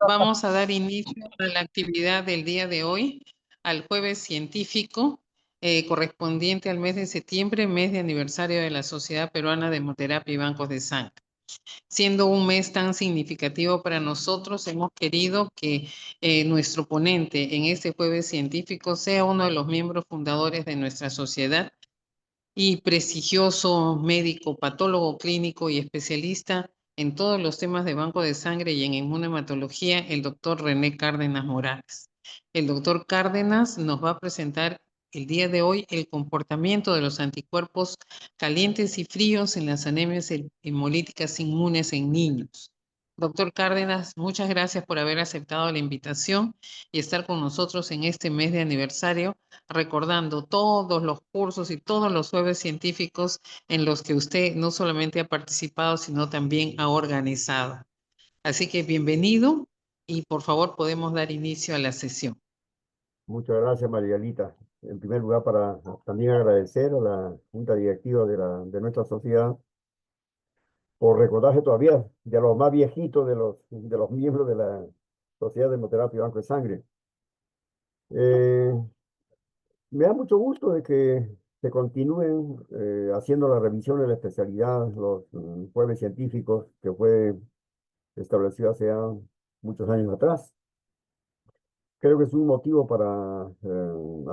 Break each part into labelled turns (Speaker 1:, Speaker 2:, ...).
Speaker 1: Vamos a dar inicio a la actividad del día de hoy, al jueves científico, correspondiente al mes de septiembre, mes de aniversario de la Sociedad Peruana de Hemoterapia y Bancos de Sangre. Siendo un mes tan significativo para nosotros, hemos querido que nuestro ponente en este jueves científico sea uno de los miembros fundadores de nuestra sociedad y prestigioso médico, patólogo clínico y especialista en todos los temas de banco de sangre y en inmunohematología, el doctor René Cárdenas Morales. El doctor Cárdenas nos va a presentar el día de hoy el comportamiento de los anticuerpos calientes y fríos en las anemias hemolíticas inmunes en niños. Doctor Cárdenas, muchas gracias por haber aceptado la invitación y estar con nosotros en este mes de aniversario, recordando todos los cursos y todos los jueves científicos en los que usted no solamente ha participado, sino también ha organizado. Así que bienvenido y por favor podemos dar inicio a la sesión.
Speaker 2: Muchas gracias, Marianita. En primer lugar, para también agradecer a la Junta Directiva de nuestra sociedad por recordarse todavía de los más viejitos de los miembros de la Sociedad de Hemoterapia y Banco de Sangre. Eh, Me da mucho gusto de que se continúen haciendo la revisión de la especialidad, los jueves científicos que fue establecido hace ya muchos años atrás. Creo que es un motivo para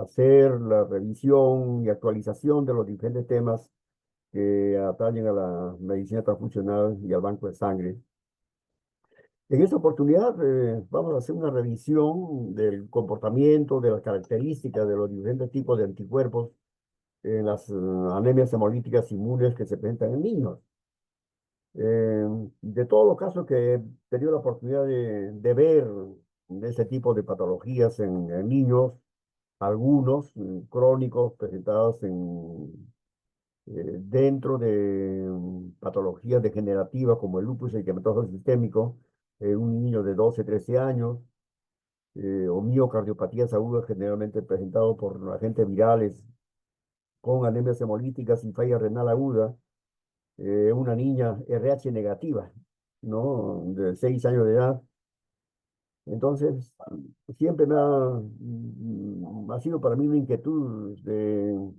Speaker 2: hacer la revisión y actualización de los diferentes temas que atañen a la medicina transfusional y al banco de sangre. En esta oportunidad vamos a hacer una revisión del comportamiento, de las características de los diferentes tipos de anticuerpos en las anemias hemolíticas inmunes que se presentan en niños. De todos los casos que he tenido la oportunidad de ver de ese tipo de patologías en niños, algunos crónicos presentados dentro de patologías degenerativas como el lupus eritematoso sistémico, un niño de 12, 13 años, o miocardiopatías agudas generalmente presentado por agentes virales con anemias hemolíticas y falla renal aguda, una niña RH negativa, ¿no? De 6 años de edad. Entonces, siempre ha sido para mí una inquietud de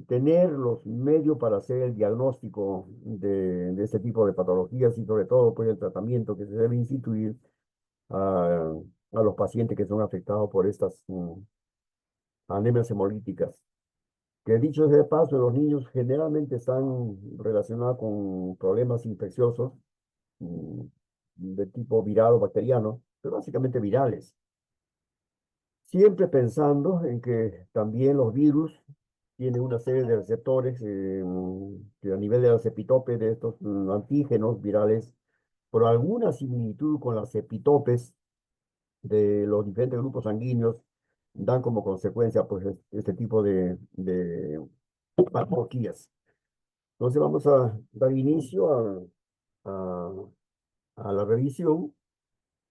Speaker 2: tener los medios para hacer el diagnóstico de este tipo de patologías y sobre todo pues el tratamiento que se debe instituir a, a los pacientes que son afectados por estas anemias hemolíticas. Que dicho sea de paso, los niños generalmente están relacionados con problemas infecciosos mm, de tipo viral o bacteriano, pero básicamente virales. Siempre pensando en que también los virus tienen una serie de receptores que a nivel de las epitopes de estos antígenos virales, por alguna similitud con las epitopes de los diferentes grupos sanguíneos, dan como consecuencia pues este tipo de patologías. Entonces vamos a dar inicio a, a la revisión,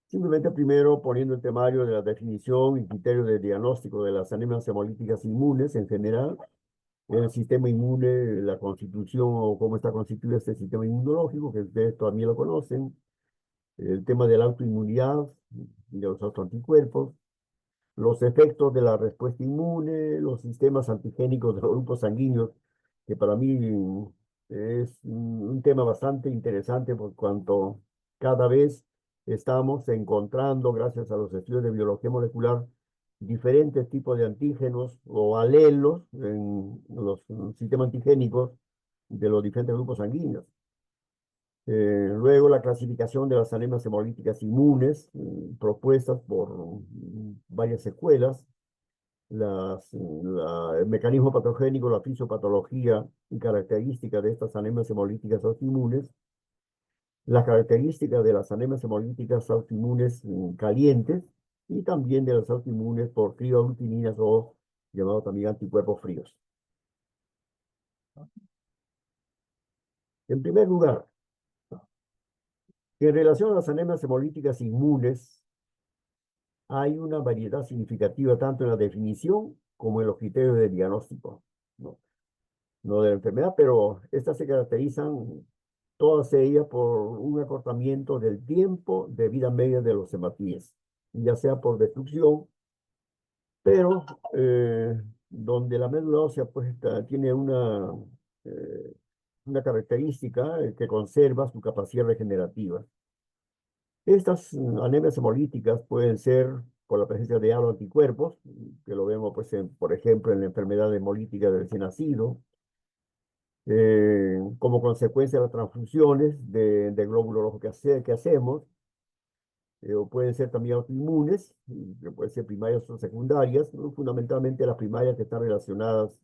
Speaker 2: simplemente primero poniendo el temario de la definición y criterios de diagnóstico de las anemias hemolíticas inmunes en general, el sistema inmune, la constitución o cómo está constituido este sistema inmunológico, que ustedes también lo conocen, el tema de la autoinmunidad, de los autoanticuerpos, los efectos de la respuesta inmune, los sistemas antigénicos de los grupos sanguíneos, que para mí es un tema bastante interesante por cuanto cada vez estamos encontrando, gracias a los estudios de biología molecular, diferentes tipos de antígenos o alelos en los sistemas antigénicos de los diferentes grupos sanguíneos. Luego la clasificación de las anemias hemolíticas inmunes, propuestas por varias escuelas, el mecanismo patogénico, la fisiopatología y características de estas anemias hemolíticas autoinmunes, las características de las anemias hemolíticas autoinmunes calientes y también de las autoinmunes por crioaglutininas o llamados también anticuerpos fríos. En primer lugar, en relación a las anemias hemolíticas inmunes, hay una variedad significativa tanto en la definición como en los criterios de diagnóstico, ¿no? No de la enfermedad, pero estas se caracterizan todas ellas por un acortamiento del tiempo de vida media de los hematíes, ya sea por destrucción, pero donde la médula ósea pues tiene eh, una característica que conserva su capacidad regenerativa. Estas anemias hemolíticas pueden ser por la presencia de autoanticuerpos, que lo vemos, pues, por ejemplo, en la enfermedad hemolítica del recién nacido, como consecuencia de las transfusiones de glóbulo rojo que hacemos, o pueden ser también autoinmunes, que pueden ser primarias o secundarias, ¿no? Fundamentalmente las primarias que están relacionadas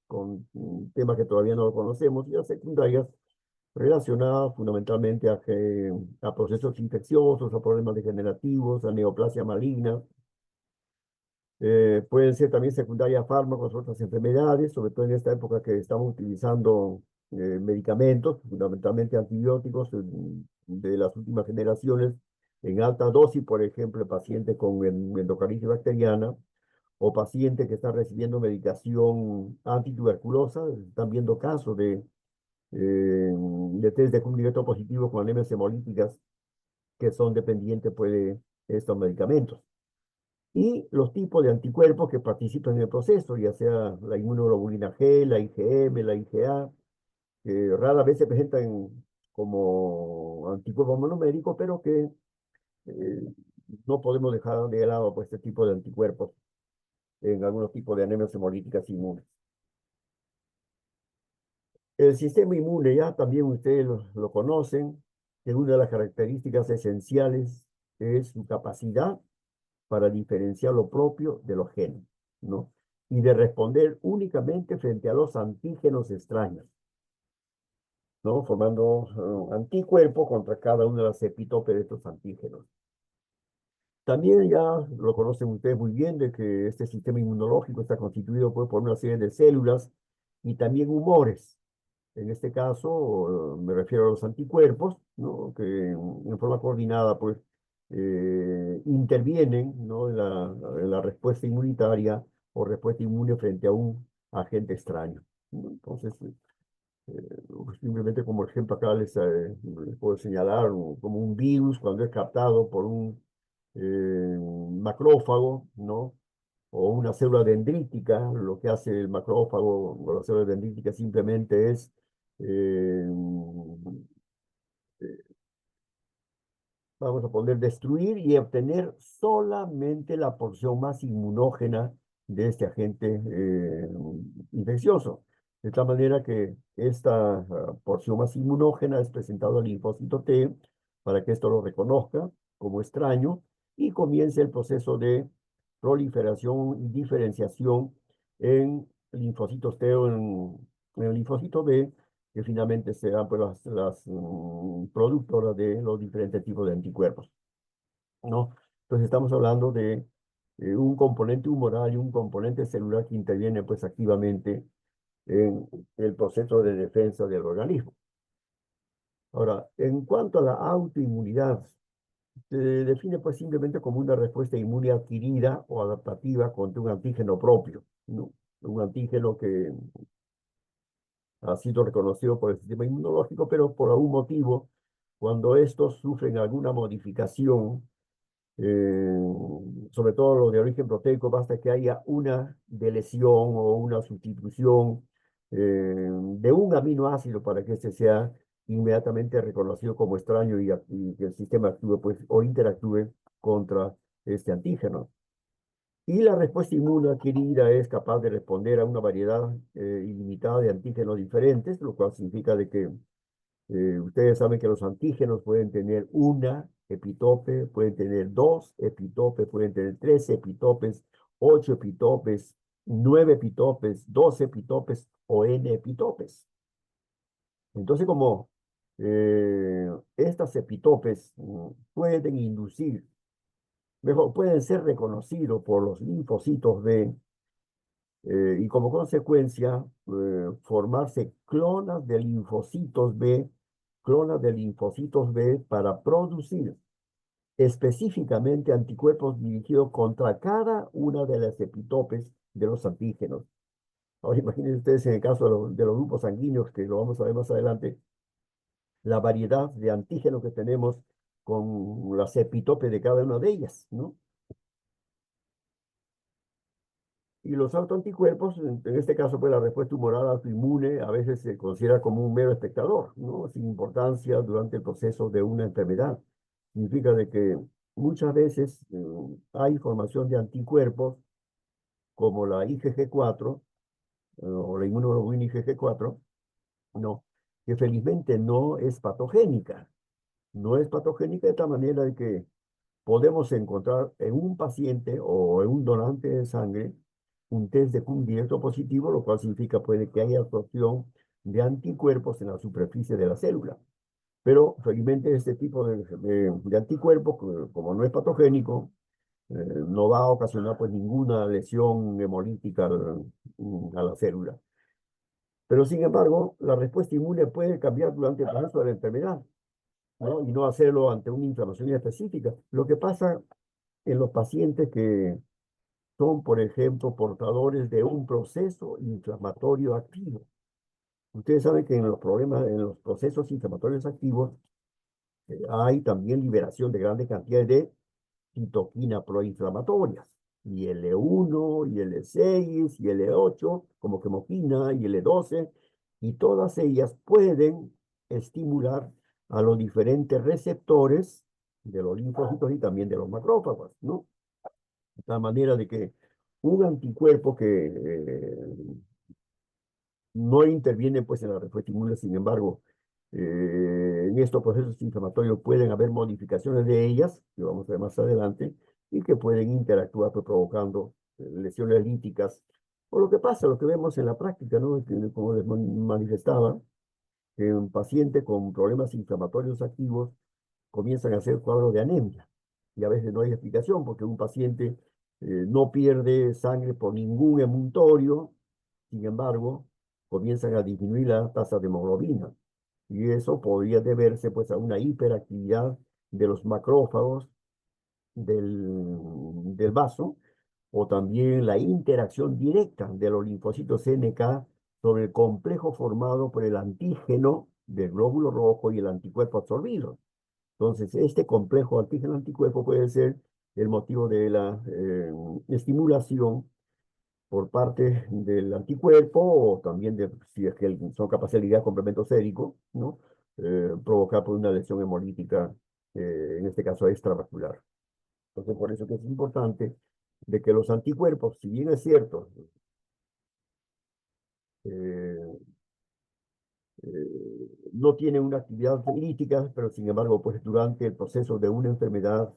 Speaker 2: con temas que todavía no lo conocemos, y las secundarias relacionadas fundamentalmente a procesos infecciosos, a problemas degenerativos, a neoplasia maligna. Pueden ser también secundarias a fármacos, otras enfermedades, sobre todo en esta época que estamos utilizando medicamentos, fundamentalmente antibióticos de las últimas generaciones, en alta dosis, por ejemplo, el paciente con endocarditis bacteriana o paciente que está recibiendo medicación antituberculosa. Están viendo casos de test de cubrimiento positivo con anemias hemolíticas que son dependientes pues, de estos medicamentos. Y los tipos de anticuerpos que participan en el proceso, ya sea la inmunoglobulina G, la IgM, la IgA, que rara vez se presentan como anticuerpos monoméricos, pero que eh, no podemos dejar de lado pues, este tipo de anticuerpos en algunos tipos de anemias hemolíticas inmunes. El sistema inmune, ya también ustedes lo conocen, que una de las características esenciales es su capacidad para diferenciar lo propio de lo ajeno, ¿no? Y de responder únicamente frente a los antígenos extraños, ¿no? Formando anticuerpos contra cada una de las epitopes de estos antígenos. También ya lo conocen ustedes muy bien de que este sistema inmunológico está constituido pues, por una serie de células y también humores. En este caso, me refiero a los anticuerpos, ¿no? Que en forma coordinada, pues, intervienen, ¿no? En la respuesta inmunitaria o respuesta inmune frente a un agente extraño, ¿no? Entonces, simplemente como ejemplo acá les puedo señalar como un virus cuando es captado por un macrófago, ¿no? O una célula dendrítica. Lo que hace el macrófago o la célula dendrítica simplemente es eh, vamos a poder destruir y obtener solamente la porción más inmunógena de este agente infeccioso. De tal manera que esta porción más inmunógena es presentada al linfocito T para que esto lo reconozca como extraño y comience el proceso de proliferación y diferenciación en linfocitos T o en el linfocito B, que finalmente serán pues, las productoras de los diferentes tipos de anticuerpos, ¿no? Entonces estamos hablando de un componente humoral y un componente celular que interviene pues activamente en el proceso de defensa del organismo. Ahora, en cuanto a la autoinmunidad, se define pues simplemente como una respuesta inmune adquirida o adaptativa contra un antígeno propio, ¿no? Un antígeno que ha sido reconocido por el sistema inmunológico, pero por algún motivo, cuando estos sufren alguna modificación, eh, sobre todo los de origen proteico, basta que haya una deleción o una sustitución de un aminoácido para que este sea inmediatamente reconocido como extraño y que el sistema actúe pues, o interactúe contra este antígeno. Y la respuesta inmune adquirida es capaz de responder a una variedad ilimitada de antígenos diferentes, lo cual significa de que ustedes saben que los antígenos pueden tener una epitope, pueden tener dos epitopes, pueden tener tres epitopes, 8 epitopes, 9 epitopes, 12 epitopes o n epitopes. Entonces, como estas epitopes pueden inducir, mejor, pueden ser reconocidos por los linfocitos B, y como consecuencia formarse clonas de linfocitos B para producir específicamente anticuerpos dirigidos contra cada una de las epitopes de los antígenos. Ahora imagínense ustedes en el caso de los grupos sanguíneos, que lo vamos a ver más adelante, la variedad de antígenos que tenemos con las epitopes de cada una de ellas, ¿no? Y los autoanticuerpos, en este caso, pues la respuesta humoral autoinmune a veces se considera como un mero espectador, ¿no? Sin importancia durante el proceso de una enfermedad. Significa de que muchas veces hay formación de anticuerpos como la IgG4 o la inmunoglobulina IgG4, no, que felizmente no es patogénica. No es patogénica de tal manera de que podemos encontrar en un paciente o en un donante de sangre un test de Cun directo positivo, lo cual significa puede que haya absorción de anticuerpos en la superficie de la célula. Pero felizmente este tipo de anticuerpos, como no es patogénico, no va a ocasionar pues ninguna lesión hemolítica a la célula. Pero sin embargo, la respuesta inmune puede cambiar durante el proceso de la enfermedad, ¿no? Y no hacerlo ante una inflamación específica. Lo que pasa en los pacientes que son, por ejemplo, portadores de un proceso inflamatorio activo. Ustedes saben que en los problemas, en los procesos inflamatorios activos, hay también liberación de grandes cantidades de citoquina proinflamatorias, y L1, y L6, y L8, como quemoquina, y L12, y todas ellas pueden estimular a los diferentes receptores de los linfocitos y también de los macrófagos, ¿no? De tal manera de que un anticuerpo que no interviene pues en la respuesta inmune, sin embargo, en estos procesos inflamatorios pueden haber modificaciones de ellas, que vamos a ver más adelante, y que pueden interactuar pues, provocando lesiones líticas, o lo que pasa, lo que vemos en la práctica, ¿no? Como les manifestaba, que un paciente con problemas inflamatorios activos comienzan a hacer cuadros de anemia. Y a veces no hay explicación porque un paciente no pierde sangre por ningún emuntorio, sin embargo, comienzan a disminuir la tasa de hemoglobina. Y eso podría deberse pues a una hiperactividad de los macrófagos del vaso, o también la interacción directa de los linfocitos NK sobre el complejo formado por el antígeno del glóbulo rojo y el anticuerpo absorbido. Entonces, este complejo antígeno-anticuerpo puede ser el motivo de la estimulación por parte del anticuerpo, o también de, si es que son capaces de lidiar complemento sérico, ¿no? Provocar por una lesión hemolítica, en este caso extravascular. Entonces, por eso que es importante de que los anticuerpos, si bien es cierto, eh, no tienen una actividad lítica, pero sin embargo, pues durante el proceso de una enfermedad,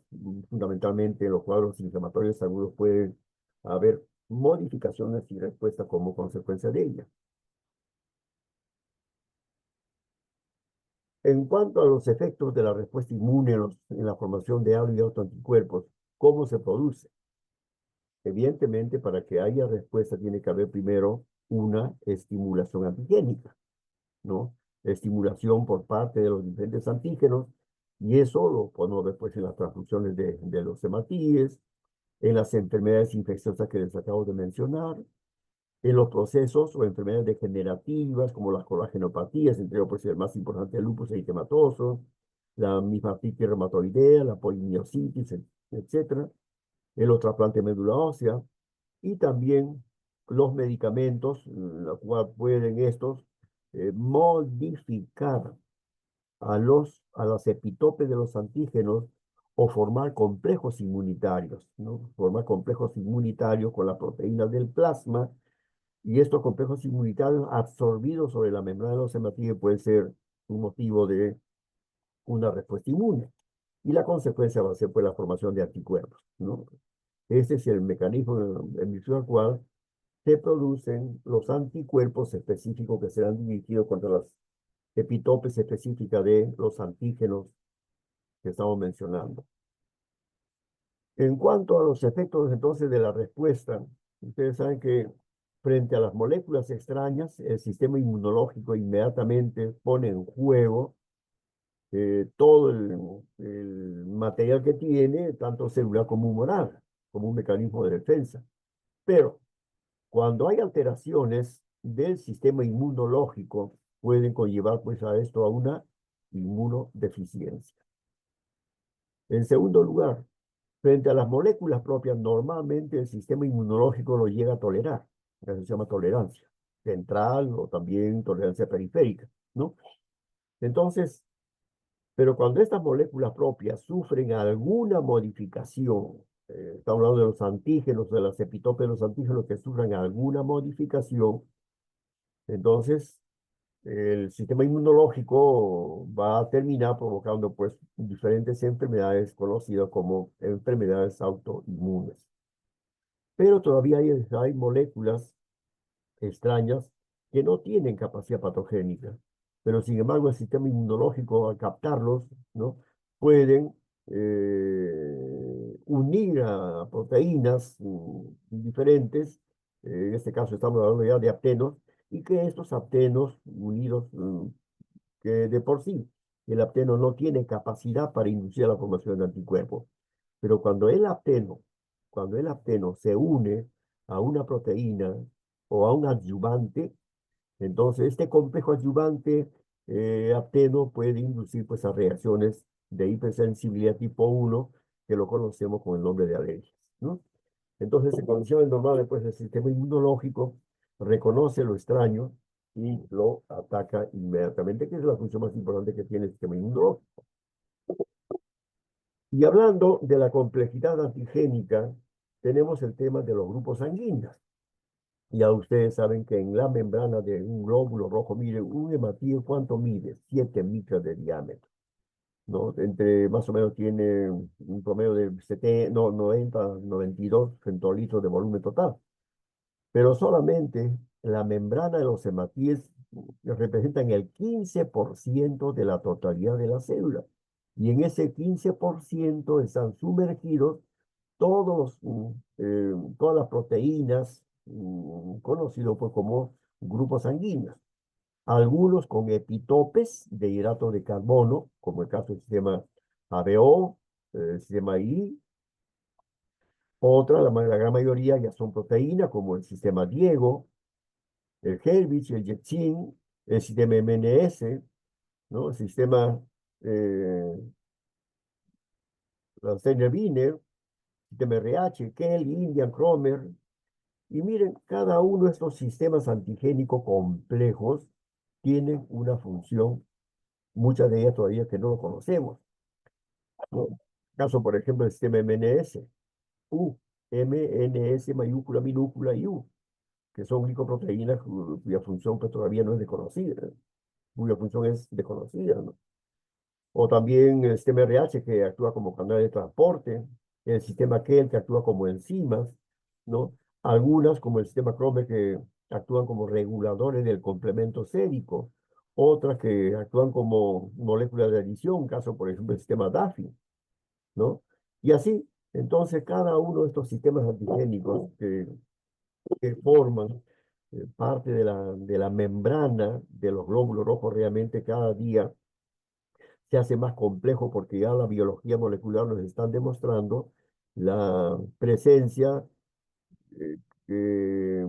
Speaker 2: fundamentalmente en los cuadros inflamatorios agudos, pueden haber modificaciones y respuestas como consecuencia de ella. En cuanto a los efectos de la respuesta inmune en la formación de y autoanticuerpos, ¿cómo se produce? Evidentemente, para que haya respuesta tiene que haber primero una estimulación antigénica, ¿no? Estimulación por parte de los diferentes antígenos, y eso lo podemos ver pues en las transfusiones de los hematíes, en las enfermedades infecciosas que les acabo de mencionar, en los procesos o enfermedades degenerativas como las colagenopatías, entre ellos pues el más importante el lupus eritematoso, la misma artritis reumatoidea, la polimiositis, etcétera, el otro trasplante de médula ósea, y también los medicamentos, la cual pueden estos modificar a las epitopes de los antígenos o formar complejos inmunitarios, ¿no? Formar complejos inmunitarios con las proteínas del plasma, y estos complejos inmunitarios absorbidos sobre la membrana de los hematíes pueden ser un motivo de una respuesta inmune. Y la consecuencia va a ser pues la formación de anticuerpos, ¿no? Ese es el mecanismo en virtud del cual se producen los anticuerpos específicos que serán dirigidos contra las epitopes específicas de los antígenos que estamos mencionando. En cuanto a los efectos entonces de la respuesta, ustedes saben que frente a las moléculas extrañas, el sistema inmunológico inmediatamente pone en juego todo el material que tiene, tanto celular como humoral, como un mecanismo de defensa. Pero cuando hay alteraciones del sistema inmunológico, pueden conllevar pues a esto a una inmunodeficiencia. En segundo lugar, frente a las moléculas propias, normalmente el sistema inmunológico lo llega a tolerar. Eso se llama tolerancia central o también tolerancia periférica, ¿no? Entonces, pero cuando estas moléculas propias sufren alguna modificación, estamos hablando de los antígenos, de las epitopes de los antígenos que sufran alguna modificación, entonces el sistema inmunológico va a terminar provocando pues diferentes enfermedades conocidas como enfermedades autoinmunes. Pero todavía hay moléculas extrañas que no tienen capacidad patogénica, pero sin embargo el sistema inmunológico al captarlos, ¿no? Pueden unir a proteínas diferentes, en este caso estamos hablando ya de aptenos, y que estos aptenos unidos, que de por sí el apteno no tiene capacidad para inducir la formación de anticuerpos, pero cuando el apteno se une a una proteína o a un adyuvante, entonces este complejo adyuvante apteno puede inducir pues a reacciones de hipersensibilidad tipo 1 que lo conocemos con el nombre de alergias, ¿no? Entonces, en condiciones normales, pues el sistema inmunológico reconoce lo extraño y lo ataca inmediatamente, que es la función más importante que tiene el sistema inmunológico. Y hablando de la complejidad antigénica, tenemos el tema de los grupos sanguíneos. Ya ustedes saben que en la membrana de un glóbulo rojo, mire, un hematío, ¿cuánto mide? 7 micras de diámetro, ¿no? Entre, más o menos tiene un promedio de 70, no, 90, 92 centilitros de volumen total. Pero solamente la membrana de los hematíes representan el 15% de la totalidad de la célula. Y en ese 15% están sumergidos todas las proteínas conocidos pues, como grupos sanguíneos. Algunos con epitopes de hidrato de carbono, como el caso del sistema ABO, el sistema I. Otra, la gran mayoría ya son proteínas, como el sistema Diego, el Helvich, el Jetsin, el sistema MNS, ¿no? El sistema Steiner-Wiener, sistema RH, Kelly, Indian, Cromer. Y miren, cada uno de estos sistemas antigénicos complejos tienen una función, muchas de ellas todavía que no lo conocemos, ¿no? Caso, por ejemplo, el sistema MNS, U, MNS mayúscula, minúscula y U, que son glicoproteínas cuya función pues, todavía no es desconocida, cuya función es desconocida, ¿no? O también el sistema RH que actúa como canal de transporte, el sistema KEL que actúa como enzimas, ¿no? Algunas como el sistema Crome que actúan como reguladores del complemento sérico, otras que actúan como moléculas de adición, caso por ejemplo el sistema DAFI, ¿no? Y así, entonces cada uno de estos sistemas antigénicos que forman parte de la membrana de los glóbulos rojos realmente cada día se hace más complejo porque ya la biología molecular nos están demostrando la presencia eh, que,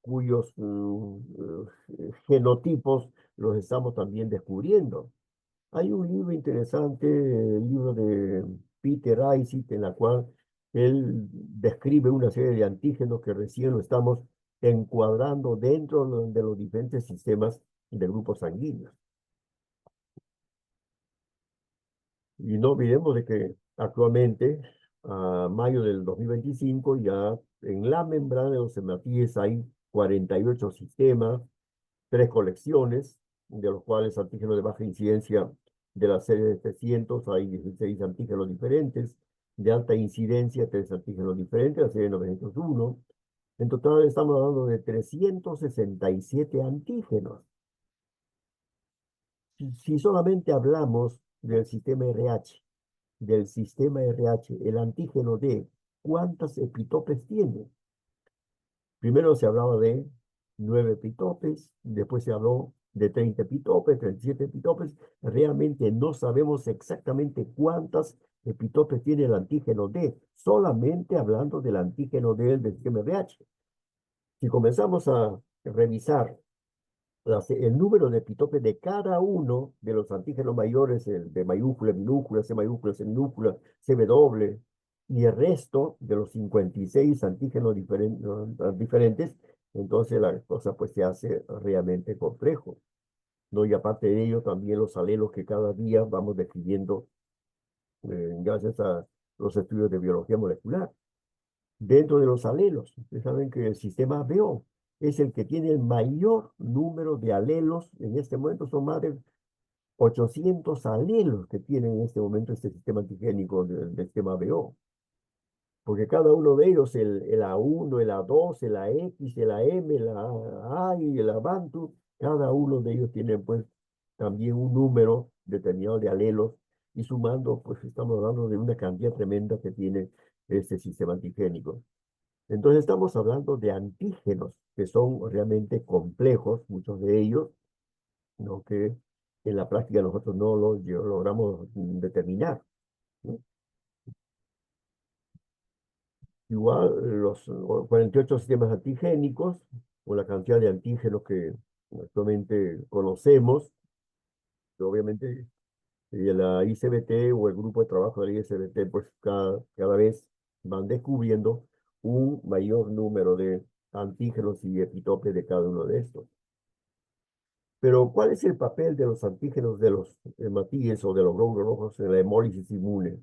Speaker 2: cuyos genotipos los estamos también descubriendo. Hay un libro interesante, el libro de Peter Isik, en la cual él describe una serie de antígenos que recién lo estamos encuadrando dentro de los diferentes sistemas de grupos sanguíneos. Y no olvidemos de que actualmente, a mayo del 2025, ya en la membrana de los hematíes hay 48 sistemas, 3 colecciones, de los cuales antígenos de baja incidencia de la serie de 300 hay 16 antígenos diferentes, de alta incidencia 3 antígenos diferentes, la serie 901. En total estamos hablando de 367 antígenos. Si solamente hablamos del sistema RH, el antígeno D, ¿cuántas epitopes tiene? Primero se hablaba de 9 epitopes, después se habló de 30 epitopes, 37 epitopes. Realmente no sabemos exactamente cuántas epitopes tiene el antígeno D, solamente hablando del antígeno D del sistema RH. Si comenzamos a revisar el número de epitopes de cada uno de los antígenos mayores, el de mayúscula, minúscula, C mayúscula, C minúscula, CW, y el resto de los 56 antígenos diferentes, entonces la cosa pues se hace realmente complejo, ¿no? Y aparte de ello, también los alelos que cada día vamos describiendo gracias a los estudios de biología molecular. Dentro de los alelos, ustedes saben que el sistema ABO es el que tiene el mayor número de alelos. En este momento son más de 800 alelos que tiene en este momento este sistema antigénico del sistema ABO. Porque cada uno de ellos, el A1, el A2, el AX, el AM, el A y el Abantu, cada uno de ellos tiene pues también un número determinado de alelos y sumando pues estamos hablando de una cantidad tremenda que tiene este sistema antigénico. Entonces estamos hablando de antígenos que son realmente complejos, muchos de ellos, ¿no? Que en la práctica nosotros no los logramos determinar, ¿no? Igual los 48 sistemas antigénicos, o la cantidad de antígenos que actualmente conocemos, obviamente la ICBT o el grupo de trabajo de la ICBT, pues cada vez van descubriendo un mayor número de antígenos y epitopes de cada uno de estos. Pero, ¿cuál es el papel de los antígenos de los hematíes o de los glóbulos rojos en la hemólisis inmune?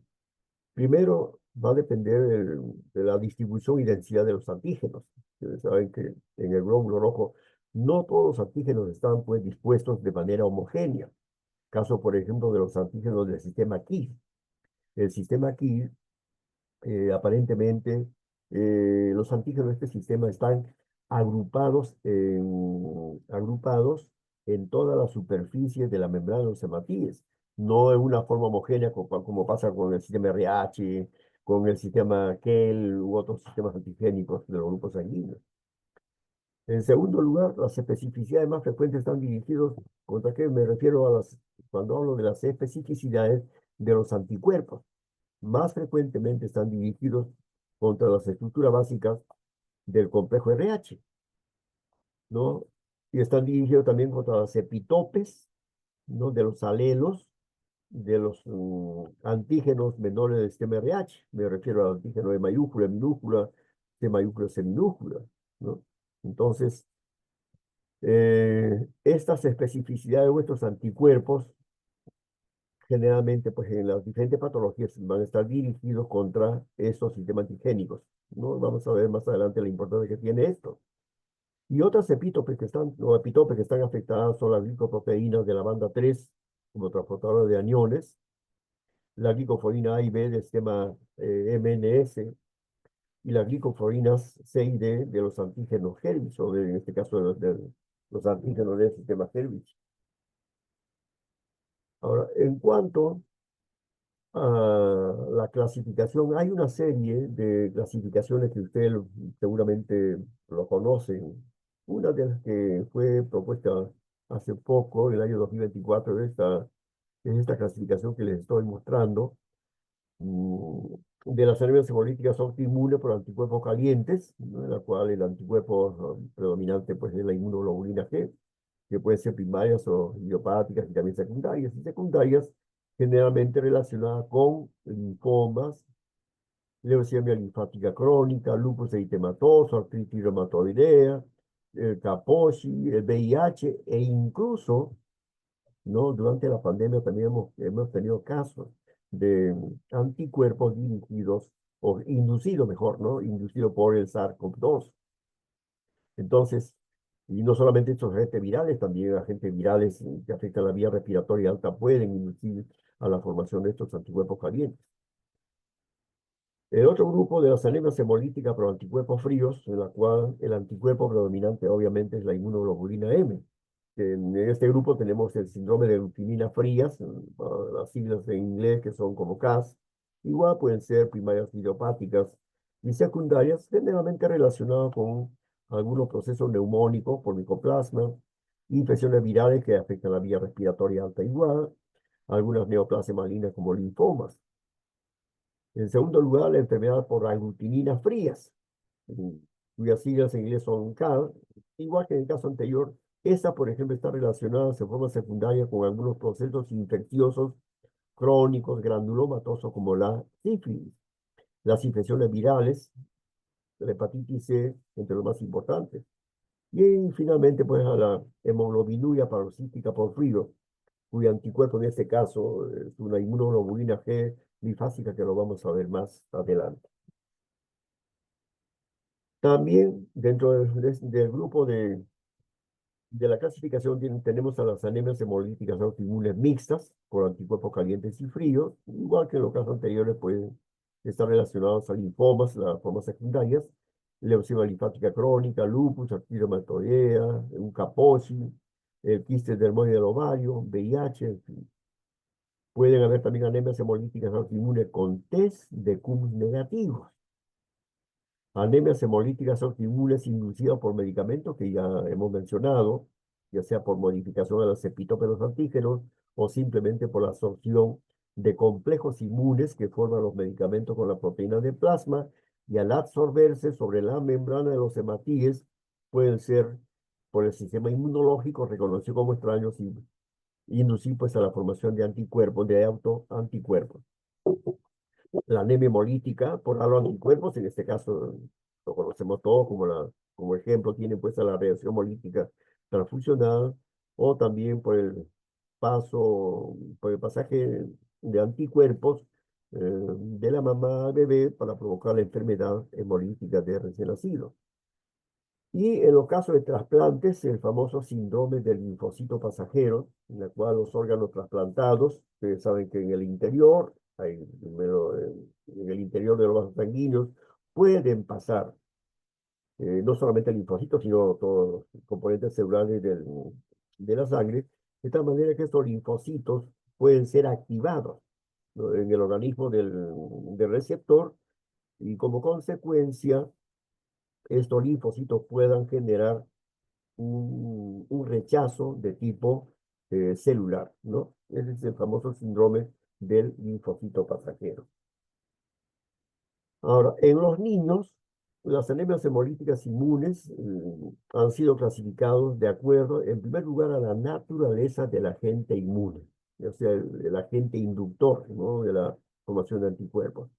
Speaker 2: Primero, va a depender de la distribución y densidad de los antígenos. Ustedes saben que en el glóbulo rojo no todos los antígenos están pues dispuestos de manera homogénea. Caso, por ejemplo, de los antígenos del sistema KIR. El sistema KIR aparentemente los antígenos de este sistema están agrupados en toda la superficie de la membrana de los hematíes, no en una forma homogénea como pasa con el sistema RH, con el sistema KEL u otros sistemas antigénicos de los grupos sanguíneos. En segundo lugar, las especificidades más frecuentes están dirigidos, ¿contra qué me refiero cuando hablo de las especificidades de los anticuerpos? Más frecuentemente están dirigidos contra las estructuras básicas del complejo RH, ¿no? Y están dirigidos también contra las epitopes, ¿no? De los alelos, de los antígenos menores del sistema RH. Me refiero al antígeno de mayúscula, minúscula, de mayúscula, seminúscula, ¿no? Entonces, estas especificidades de vuestros anticuerpos generalmente, pues en las diferentes patologías van a estar dirigidos contra estos sistemas antigénicos, ¿no? Vamos a ver más adelante la importancia que tiene esto. Y otras epitopes que están afectadas son las glicoproteínas de la banda 3, como transportadores de aniones, la glicoforina A y B del sistema MNS, y las glicoforinas C y D de los antígenos Herpes, o en este caso de los antígenos del sistema Herpes. Ahora, en cuanto la clasificación, hay una serie de clasificaciones que ustedes seguramente lo conocen. Una de las que fue propuesta hace poco, en el año 2024, es esta clasificación que les estoy mostrando, de las anemias hemolíticas autoinmunes por anticuerpos calientes, ¿no? En la cual el anticuerpo predominante pues, es la inmunoglobulina G, que pueden ser primarias o idiopáticas y también secundarias. Y secundarias generalmente relacionadas con linfomas, leucemia linfática crónica, lupus eritematoso, artritis reumatoidea, el Kaposi, el VIH e incluso, ¿no? Durante la pandemia también hemos tenido casos de anticuerpos dirigidos o inducidos mejor, ¿no? Inducidos por el SARS-CoV-2. Entonces, y no solamente estos agentes virales, también agentes virales que afectan la vía respiratoria alta pueden inducir a la formación de estos anticuerpos calientes. El otro grupo de las anemias hemolíticas por anticuerpos fríos, en la cual el anticuerpo predominante obviamente es la inmunoglobulina M. En este grupo tenemos el síndrome de leukemias frías, las siglas en inglés que son como CAS. Igual pueden ser primarias idiopáticas y secundarias, generalmente relacionadas con algunos procesos neumónicos por micoplasma, infecciones virales que afectan la vía respiratoria alta igual, algunas neoplasias malignas como linfomas. En segundo lugar, la enfermedad por aglutininas frías, cuyas siglas en inglés son CAL, igual que en el caso anterior, Esta, por ejemplo, está relacionada en forma secundaria con algunos procesos infecciosos crónicos granulomatosos como la sífilis, las infecciones virales, la hepatitis C, entre los más importantes. Y finalmente, pues, a la hemoglobinuria paroxística por frío, cuyo anticuerpo en este caso es una inmunoglobulina G bifásica que lo vamos a ver más adelante. También dentro del grupo de la clasificación tenemos a las anemias hemolíticas autoinmunes mixtas, por anticuerpos calientes y fríos, igual que en los casos anteriores pueden estar relacionados a linfomas, las formas secundarias, leucemia linfática crónica, lupus, artritis reumatoidea, un Kaposi, el quiste dermoide del ovario, VIH, en fin. Pueden haber también anemias hemolíticas autoinmunes con test de CUM negativos. Anemias hemolíticas autoinmunes inducidas por medicamentos que ya hemos mencionado, ya sea por modificación de los epitopos antígenos o simplemente por la absorción de complejos inmunes que forman los medicamentos con la proteína de plasma y al absorberse sobre la membrana de los hematíes pueden ser por el sistema inmunológico reconocido como extraños y inducir pues a la formación de anticuerpos, de autoanticuerpos. La anemia hemolítica por anticuerpos, en este caso lo conocemos todos como ejemplo, tiene pues a la reacción hemolítica transfusional o también por el pasaje de anticuerpos de la mamá al bebé para provocar la enfermedad hemolítica de recién nacido. Y en los casos de trasplantes, el famoso síndrome del linfocito pasajero, en el cual los órganos trasplantados, ustedes saben que en el interior, primero, en el interior de los vasos sanguíneos, pueden pasar no solamente linfocitos, sino todos los componentes celulares de la sangre, de tal manera que estos linfocitos pueden ser activados, ¿no?, en el organismo del receptor y como consecuencia, estos linfocitos puedan generar un rechazo de tipo celular, ¿no? Ese es el famoso síndrome del linfocito pasajero. Ahora, en los niños, las anemias hemolíticas inmunes han sido clasificados de acuerdo, en primer lugar, a la naturaleza del agente inmune, o sea, el agente inductor, ¿no?, de la formación de anticuerpos.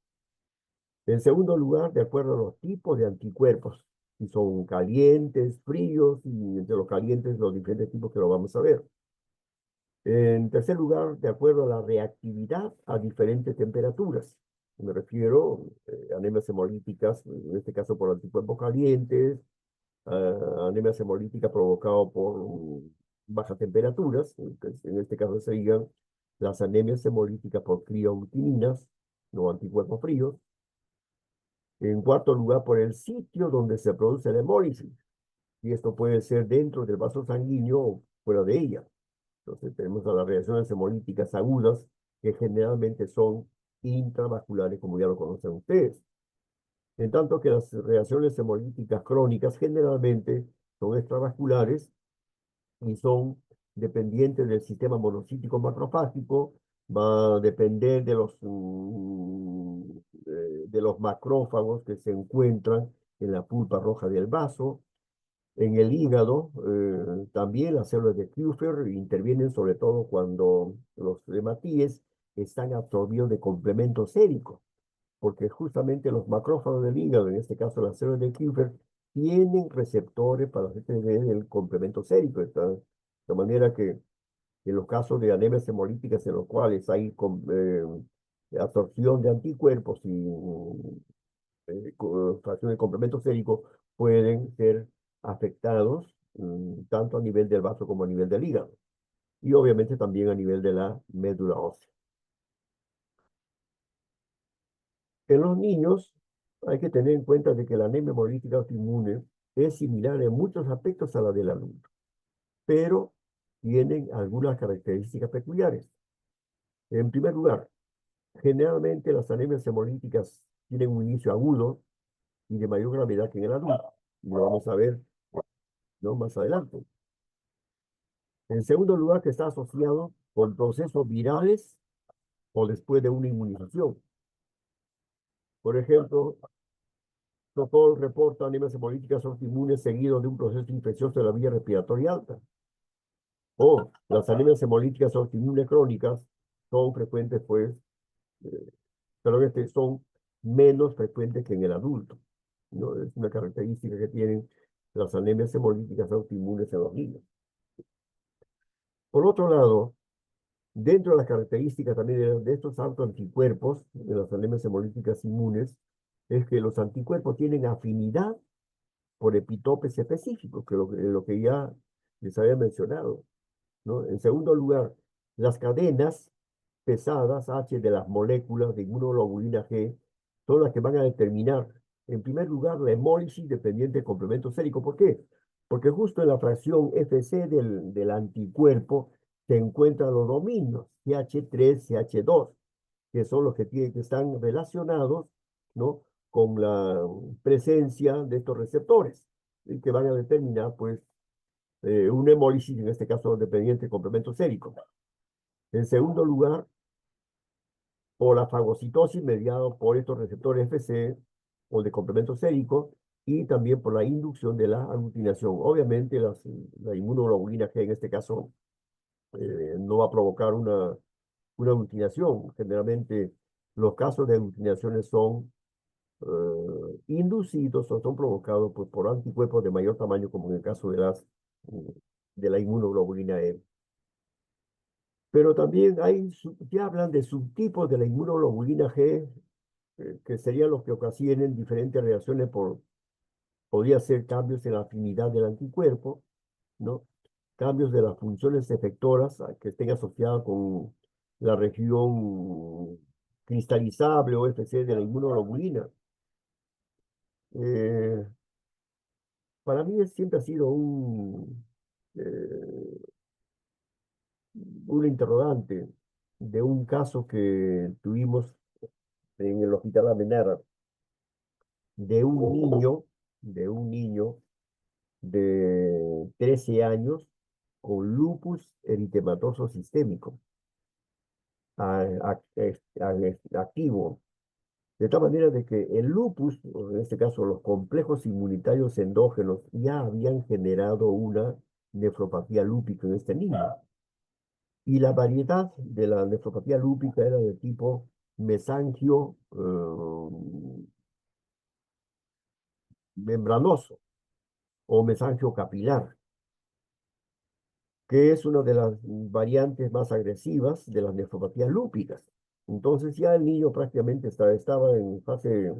Speaker 2: En segundo lugar, de acuerdo a los tipos de anticuerpos, si son calientes, fríos, y entre los calientes los diferentes tipos que lo vamos a ver. En tercer lugar, de acuerdo a la reactividad a diferentes temperaturas. Me refiero a anemias hemolíticas, en este caso por anticuerpos calientes, anemias hemolíticas provocadas por bajas temperaturas, en este caso serían las anemias hemolíticas por crioutininas, no anticuerpos fríos. En cuarto lugar, por el sitio donde se produce la hemólisis. Y esto puede ser dentro del vaso sanguíneo o fuera de ella. Entonces tenemos a las reacciones hemolíticas agudas, que generalmente son intravasculares, como ya lo conocen ustedes. En tanto que las reacciones hemolíticas crónicas generalmente son extravasculares y son dependientes del sistema monocítico macrofágico, va a depender de los macrófagos que se encuentran en la pulpa roja del vaso. En el hígado, también las células de Kupffer intervienen sobre todo cuando los hematíes están absorbidos de complemento sérico, porque justamente los macrófagos del hígado, en este caso las células de Kupffer, tienen receptores para el complemento sérico. De manera que en los casos de anemias hemolíticas en los cuales hay absorción de anticuerpos y fracción de complemento sérico, pueden ser afectados tanto a nivel del vaso como a nivel del hígado. Y obviamente también a nivel de la médula ósea. En los niños hay que tener en cuenta de que la anemia hemolítica autoinmune es similar en muchos aspectos a la del adulto, pero tienen algunas características peculiares. En primer lugar, generalmente las anemias hemolíticas tienen un inicio agudo y de mayor gravedad que en el adulto. Y lo vamos a ver, ¿no?, más adelante. En segundo lugar, que está asociado con procesos virales o después de una inmunización. Por ejemplo, Protocolo reporta anemias hemolíticas autoinmunes seguido de un proceso infeccioso de la vía respiratoria alta. O las anemias hemolíticas autoinmunes crónicas son frecuentes, pues, eh, pero son menos frecuentes que en el adulto, ¿no? Es una característica que tienen las anemias hemolíticas autoinmunes en los niños. Por otro lado, dentro de las características también de estos altos anticuerpos, de las anemias hemolíticas inmunes, es que los anticuerpos tienen afinidad por epitopes específicos, que lo que ya les había mencionado, ¿no? En segundo lugar, las cadenas pesadas H de las moléculas de inmunoglobulina G son las que van a determinar, en primer lugar, la hemólisis dependiente del complemento sérico. ¿Por qué? Porque justo en la fracción FC del anticuerpo se encuentran los dominios CH3, CH2, que son los que están relacionados, ¿no? Con la presencia de estos receptores y que van a determinar, pues, una hemólisis, en este caso dependiente de complemento sérico. En segundo lugar, por la fagocitosis mediada por estos receptores FC o de complemento sérico y también por la inducción de la aglutinación. Obviamente, la inmunoglobulina G en este caso no va a provocar una aglutinación. Generalmente, los casos de aglutinaciones son inducidos o son provocados pues, por anticuerpos de mayor tamaño, como en el caso de la inmunoglobulina E. Pero también ya hablan de subtipos de la inmunoglobulina G, que serían los que ocasionen diferentes reacciones podría ser cambios en la afinidad del anticuerpo, ¿no? Cambios de las funciones efectoras que estén asociadas con la región cristalizable o FC de la inmunoglobulina. Eh, para mí siempre ha sido un interrogante de un caso que tuvimos en el Hospital Amenara de un niño de 13 años con lupus eritematoso sistémico activo. De tal manera de que el lupus, o en este caso los complejos inmunitarios endógenos, ya habían generado una nefropatía lúpica en este niño. Y la variedad de la nefropatía lúpica era de tipo mesangio membranoso o mesangio capilar, que es una de las variantes más agresivas de las nefropatías lúpicas. Entonces ya el niño prácticamente estaba en fase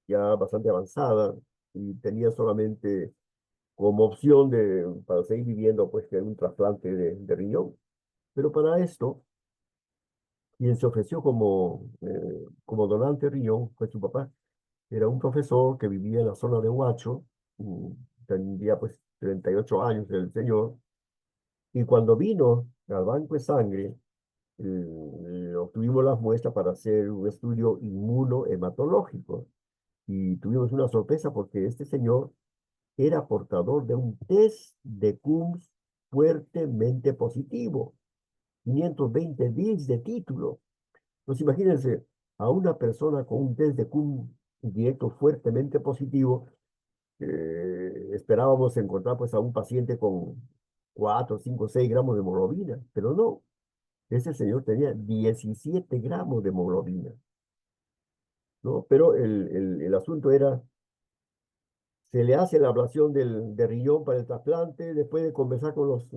Speaker 2: ya bastante avanzada y tenía solamente como opción para seguir viviendo, pues, que un trasplante de riñón. Pero para esto, quien se ofreció como donante de riñón fue su papá. Era un profesor que vivía en la zona de Huacho, mm, tendría pues 38 años el señor, y cuando vino al banco de sangre, obtuvimos las muestras para hacer un estudio inmunohematológico. Y tuvimos una sorpresa porque este señor era portador de un test de Coombs fuertemente positivo, 520 bits de título. Entonces imagínense a una persona con un test de Coombs directo fuertemente positivo. Esperábamos encontrar pues a un paciente con 4, 5, 6 gramos de hemoglobina, pero no, ese señor tenía 17 gramos de hemoglobina, ¿no? Pero el asunto era, se le hace la ablación de riñón para el trasplante, después de conversar con los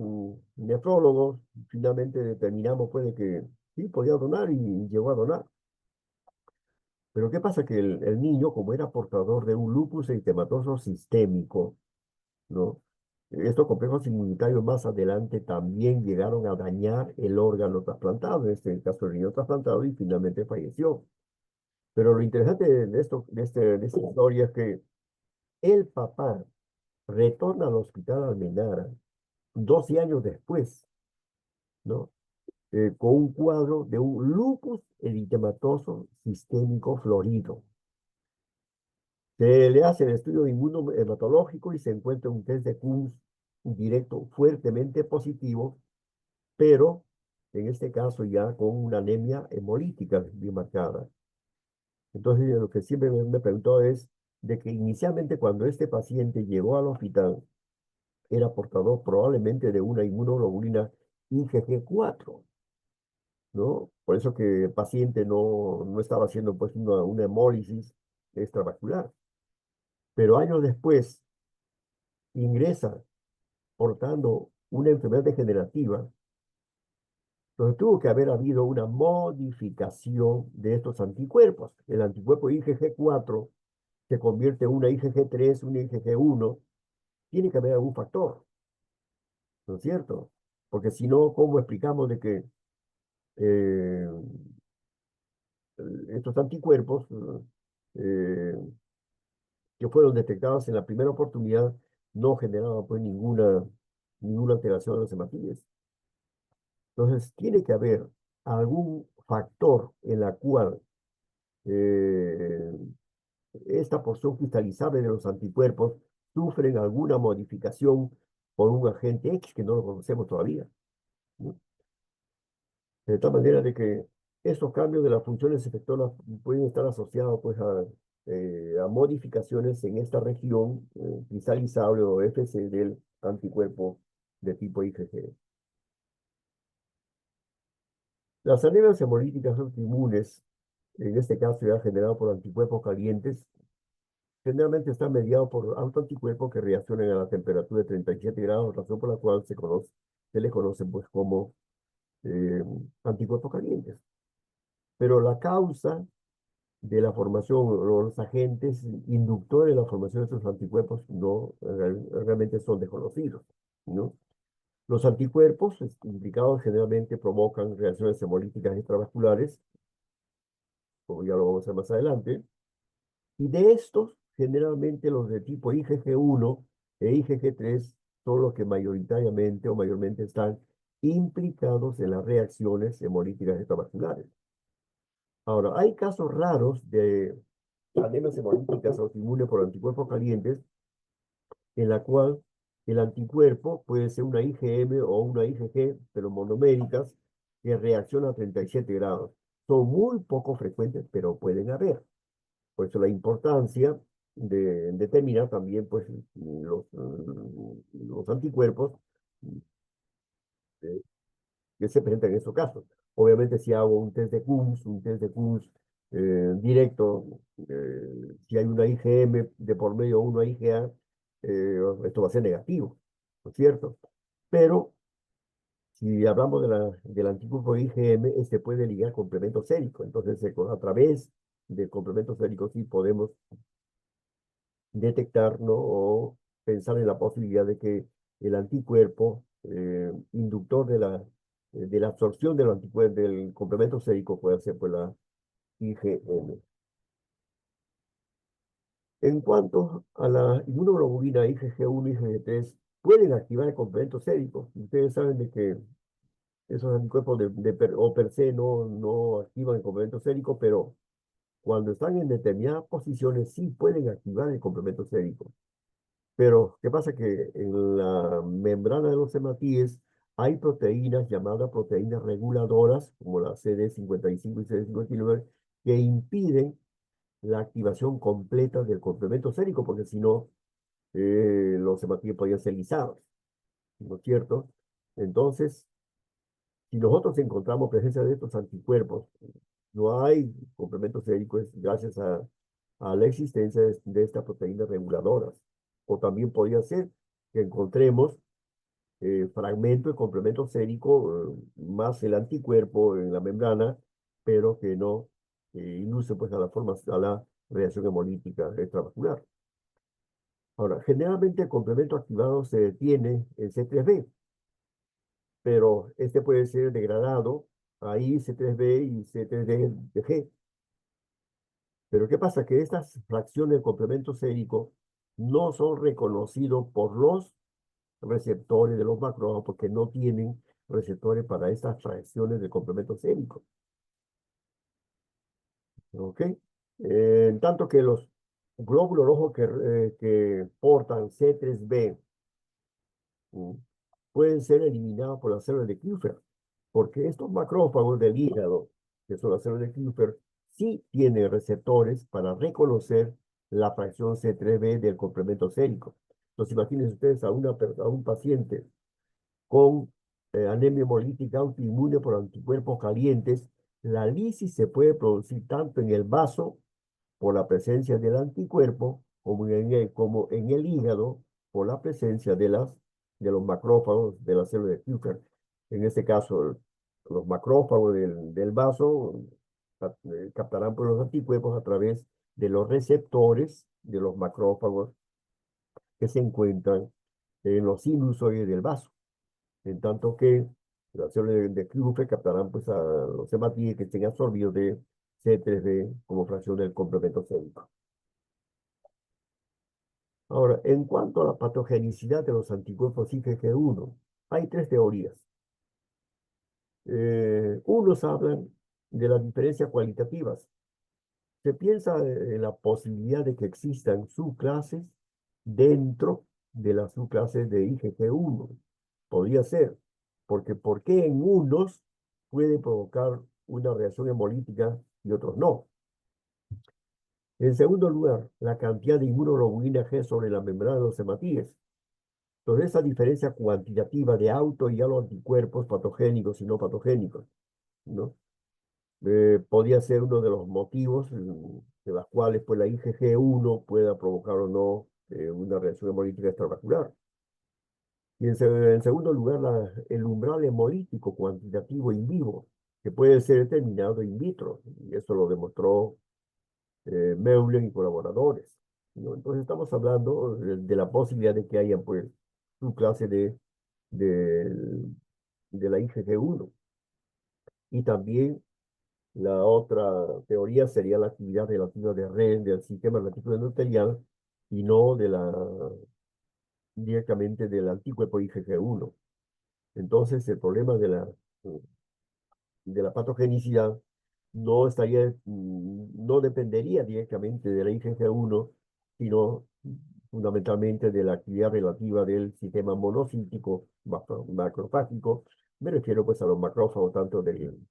Speaker 2: nefrólogos, finalmente determinamos pues de que sí, podía donar y llegó a donar. Pero ¿qué pasa? Que el niño, como era portador de un lupus eritematoso sistémico, ¿no? Estos complejos inmunitarios más adelante también llegaron a dañar el órgano trasplantado, en este caso el riñón trasplantado, y finalmente falleció. Pero lo interesante de esta historia es que el papá retorna al hospital Almenara 12 años después, ¿no? Con un cuadro de un lupus eritematoso sistémico florido. Se le hace el estudio inmunohematológico y se encuentra un test de Coombs directo fuertemente positivo, pero en este caso ya con una anemia hemolítica bien marcada. Entonces, lo que siempre me preguntó es, de que inicialmente cuando este paciente llegó al hospital, era portador probablemente de una inmunoglobulina IgG4, ¿no? Por eso que el paciente no estaba haciendo pues una hemólisis extravascular. Pero años después ingresa portando una enfermedad degenerativa, entonces tuvo que haber habido una modificación de estos anticuerpos. El anticuerpo IgG4 se convierte en una IgG3, una IgG1, tiene que haber algún factor, ¿no es cierto? Porque si no, ¿cómo explicamos de que eh, estos anticuerpos eh, que fueron detectados en la primera oportunidad no generaban pues ninguna alteración de las hematíes? Entonces, tiene que haber algún factor en la cual eh, esta porción cristalizable de los anticuerpos sufren alguna modificación por un agente X que no lo conocemos todavía, ¿no? De tal manera de que estos cambios de las funciones efectoras pueden estar asociados pues a modificaciones en esta región cristalizable o FC del anticuerpo de tipo IgG. Las anemias hemolíticas autoinmunes, en este caso ya generado por anticuerpos calientes, generalmente están mediados por autoanticuerpos que reaccionan a la temperatura de 37 grados, razón por la cual se les conoce pues como eh, anticuerpos calientes. Pero la causa de la formación o los agentes inductores de la formación de estos anticuerpos no realmente son desconocidos, ¿no? Los anticuerpos implicados generalmente provocan reacciones hemolíticas extravasculares, como ya lo vamos a ver más adelante, y de estos, generalmente los de tipo IgG1 e IgG3 son los que mayoritariamente o mayormente están implicados en las reacciones hemolíticas extravasculares. Ahora, hay casos raros de anemias hemolíticas autoinmunes por anticuerpos calientes, en la cual el anticuerpo puede ser una IgM o una IgG, pero monoméricas, que reaccionan a 37 grados. Son muy poco frecuentes, pero pueden haber. Por eso la importancia de determinar también pues, los anticuerpos eh, que se presentan en estos casos. Obviamente, si hago un test de Kunz directo, si hay una IgM de por medio o una IgA, esto va a ser negativo, ¿no es cierto? Pero si hablamos del anticuerpo IgM, este puede ligar complemento sérico. Entonces, a través del complemento sérico sí podemos detectar, ¿no? O pensar en la posibilidad de que el anticuerpo inductor de la absorción del anticuerpo del complemento sérico puede ser pues la IgM. En cuanto a la inmunoglobulina IgG1 y IgG3, pueden activar el complemento sérico. Ustedes saben de que esos anticuerpos o per se no activan el complemento sérico, pero cuando están en determinadas posiciones sí pueden activar el complemento sérico. Pero, ¿qué pasa? Que en la membrana de los hematíes hay proteínas llamadas proteínas reguladoras, como la CD55 y CD59, que impiden la activación completa del complemento sérico, porque si no, los hematíes podrían ser lisados, ¿no es cierto? Entonces, si nosotros encontramos presencia de estos anticuerpos, no hay complemento sérico, es gracias a la existencia de estas proteínas reguladoras. O también podría ser que encontremos fragmento de complemento sérico más el anticuerpo en la membrana, pero que no induce pues a la reacción hemolítica extravascular. Ahora, generalmente el complemento activado se detiene en C3b, pero este puede ser degradado a C3b y C3d. Pero ¿qué pasa? Que estas fracciones de complemento sérico no son reconocidos por los receptores de los macrófagos porque no tienen receptores para estas fracciones de complemento sérico. ¿Ok? En tanto que los glóbulos rojos que portan C3b ¿sí? Pueden ser eliminados por las células de Kupffer, porque estos macrófagos del hígado, que son las células de Kupffer, sí tienen receptores para reconocer la fracción C3b del complemento sérico. Entonces, imagínense ustedes a un paciente con anemia hemolítica autoinmune por anticuerpos calientes. La lisis se puede producir tanto en el vaso por la presencia del anticuerpo como en el hígado por la presencia de los macrófagos de la célula de Kupffer. En este caso, los macrófagos del vaso captarán por los anticuerpos a través de los receptores de los macrófagos que se encuentran en los sinusoides del vaso, en tanto que las células de Kupffer captarán pues, a los hematíes que estén absorbidos de C3b como fracción del complemento sérico. Ahora, en cuanto a la patogenicidad de los anticuerpos IgG1, hay tres teorías. Unos hablan de las diferencias cualitativas. Se piensa en la posibilidad de que existan subclases dentro de las subclases de IgG1. Podría ser, porque ¿por qué en unos puede provocar una reacción hemolítica y otros no? En segundo lugar, la cantidad de inmunoglobulina G sobre la membrana de los hematíes. Entonces, esa diferencia cuantitativa de auto y anticuerpos patogénicos y no patogénicos, ¿no? Podría ser uno de los motivos de los cuales pues, la IgG1 pueda provocar o no una reacción hemolítica extravascular. Y en segundo lugar, el umbral hemolítico cuantitativo in vivo, que puede ser determinado in vitro, y eso lo demostró Meulen y colaboradores, ¿no? Entonces estamos hablando de la posibilidad de que haya pues su clase de, de la IgG1. Y también la otra teoría sería la actividad relativa de red del sistema reticular endotelial y no directamente del anticuerpo IgG1. Entonces, el problema de la patogenicidad no dependería directamente de la IgG1, sino fundamentalmente de la actividad relativa del sistema monocítico macrofágico. Me refiero pues a los macrófagos tanto del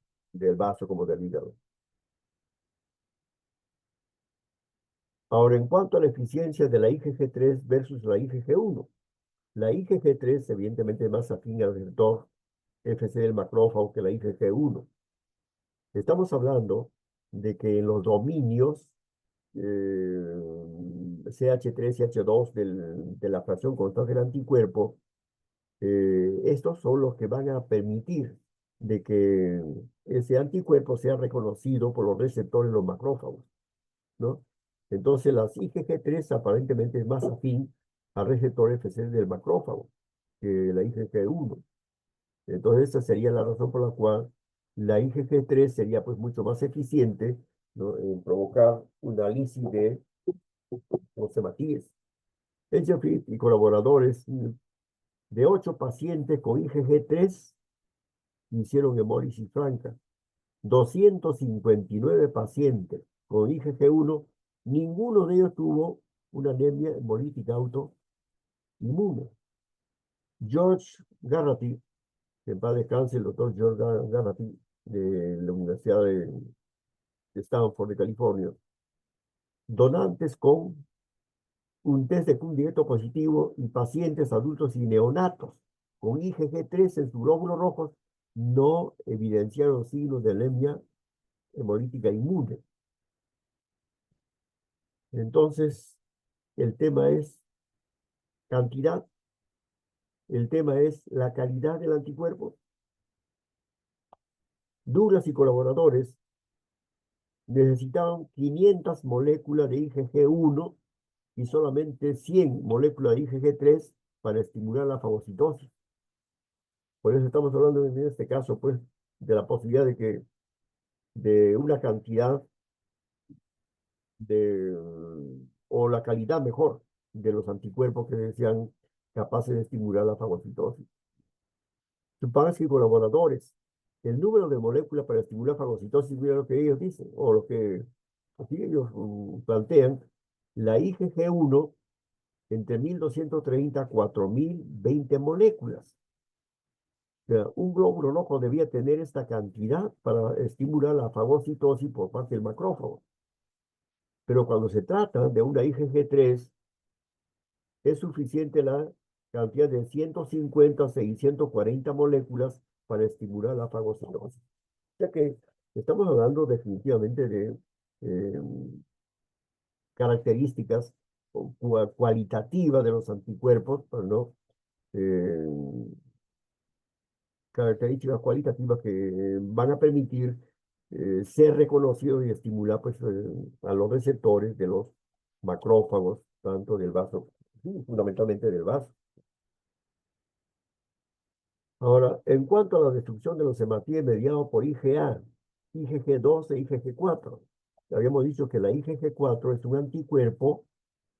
Speaker 2: vaso como del hígado. Ahora, en cuanto a la eficiencia de la IgG3 versus la IgG1, la IgG3 evidentemente es más afín al receptor Fc del macrófago que la IgG1. Estamos hablando de que en los dominios CH3 y H2 de la fracción constante del anticuerpo, estos son los que van a permitir de que ese anticuerpo sea reconocido por los receptores de los macrófagos, ¿no? Entonces, las IgG3 aparentemente es más afín al receptor Fc del macrófago que la IgG1. Entonces, esa sería la razón por la cual la IgG3 sería pues mucho más eficiente, ¿no?, en provocar una lisis de los hematíes. Edgerfield y colaboradores de 8 pacientes con IgG3 hicieron hemólisis franca. 259 pacientes con IgG1, ninguno de ellos tuvo una anemia hemolítica autoinmune. George Garrity, que en paz descanse, el doctor George Garrity, de la Universidad de Stanford, de California, donantes con un test de Kuhn directo positivo y pacientes adultos y neonatos con IgG3 en sus glóbulos rojos no evidenciaron signos de anemia hemolítica inmune. Entonces, el tema es cantidad, el tema es la calidad del anticuerpo. Douglas y colaboradores necesitaban 500 moléculas de IgG1 y solamente 100 moléculas de IgG3 para estimular la fagocitosis. Por eso estamos hablando en este caso, pues, de la posibilidad de una cantidad o la calidad mejor de los anticuerpos que sean capaces de estimular la fagocitosis. Zupansky y colaboradores, el número de moléculas para estimular fagocitosis, mira lo que ellos dicen, o lo que así ellos plantean, la IgG1 entre 1230 a 4020 moléculas. O sea, un glóbulo rojo debía tener esta cantidad para estimular la fagocitosis por parte del macrófago. Pero cuando se trata de una IgG3, es suficiente la cantidad de 150 a 640 moléculas para estimular la fagocitosis. O sea que estamos hablando definitivamente de eh, características cualitativas de los anticuerpos, pero no eh, características cualitativas que van a permitir ser reconocidos y estimular pues, a los receptores de los macrófagos, tanto del vaso, sí, fundamentalmente del vaso. Ahora, en cuanto a la destrucción de los hematíes mediados por IgA, IgG2 e IgG4, habíamos dicho que la IgG4 es un anticuerpo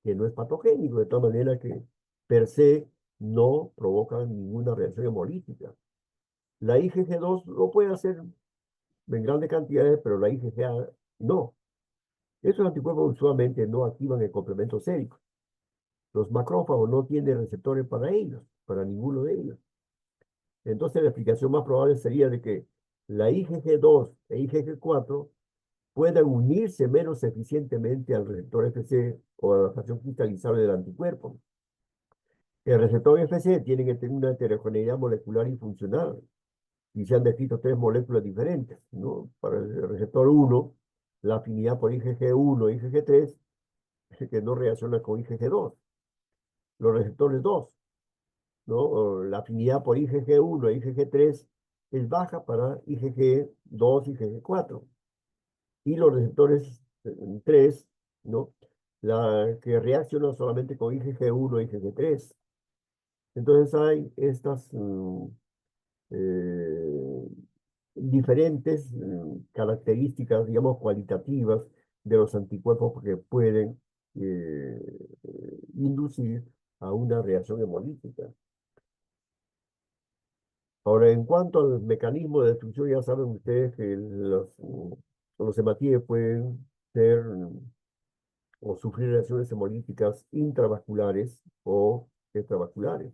Speaker 2: que no es patogénico, de tal manera que per se no provoca ninguna reacción hemolítica. La IgG2 lo puede hacer en grandes cantidades, pero la IgA no. Esos anticuerpos usualmente no activan el complemento sérico. Los macrófagos no tienen receptores para ellos, para ninguno de ellos. Entonces la explicación más probable sería de que la IgG2 e IgG4 puedan unirse menos eficientemente al receptor Fc o a la fracción cristalizable del anticuerpo. El receptor Fc tiene que tener una heterogeneidad molecular y funcional, y se han descrito tres moléculas diferentes, ¿no? Para el receptor 1, la afinidad por IgG1 e IgG3, que no reacciona con IgG2. Los receptores 2, ¿no? La afinidad por IgG1 e IgG3 es baja para IgG2 y IgG4. Y los receptores 3, ¿no? La que reacciona solamente con IgG1 e IgG3. Entonces hay estas eh, diferentes características, digamos, cualitativas de los anticuerpos que pueden inducir a una reacción hemolítica. Ahora, en cuanto al mecanismo de destrucción, ya saben ustedes que los hematíes pueden ser o sufrir reacciones hemolíticas intravasculares o extravasculares.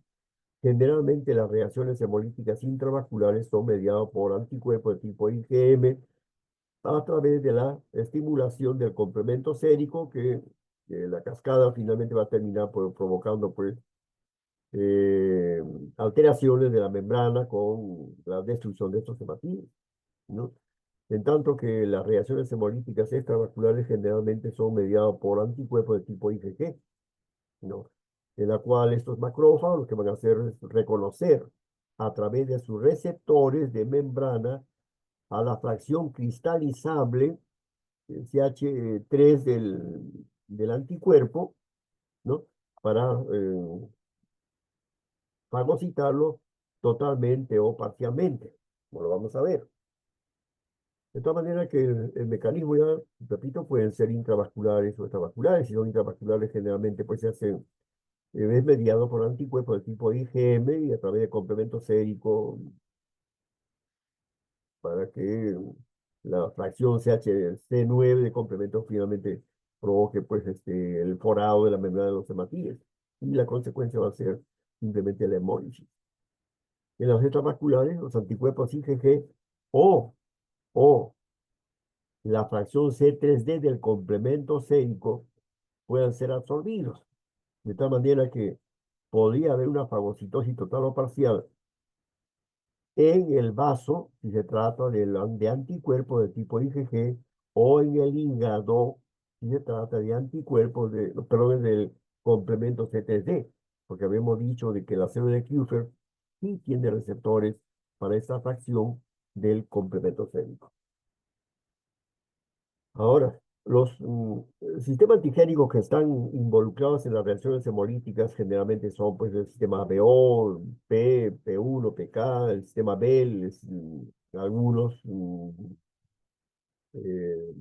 Speaker 2: Generalmente las reacciones hemolíticas intravasculares son mediadas por anticuerpos de tipo IgM a través de la estimulación del complemento sérico que la cascada finalmente va a terminar provocando pues eh, alteraciones de la membrana con la destrucción de estos hematíes, ¿no? En tanto que las reacciones hemolíticas extravasculares generalmente son mediadas por anticuerpos de tipo IgG, ¿no? En la cual estos macrófagos lo que van a hacer es reconocer a través de sus receptores de membrana a la fracción cristalizable CH3 del anticuerpo, ¿no? Para fagocitarlo totalmente o parcialmente, como lo vamos a ver. De tal manera que el mecanismo ya, repito, pueden ser intravasculares o extravasculares. Si son intravasculares, generalmente pues se hacen, es mediado por anticuerpos de tipo IgM y a través de complemento sérico para que la fracción CHC9 de complemento finalmente provoque pues el forado de la membrana de los hematíes. Y la consecuencia va a ser simplemente la hemólisis. En las extravasculares, los anticuerpos IgG o, o la fracción C3D del complemento sérico puedan ser absorbidos, de tal manera que podría haber una fagocitosis total o parcial en el vaso, si se trata de anticuerpos de tipo IgG, o en el hígado, si se trata de anticuerpos perdón, del complemento C3D, porque habíamos dicho de que la célula de Kupffer sí tiene receptores para esta fracción del complemento sérico. Ahora, los sistemas antigénicos que están involucrados en las reacciones hemolíticas generalmente son pues el sistema BO, P1, PK, el sistema Bell, algunos eh,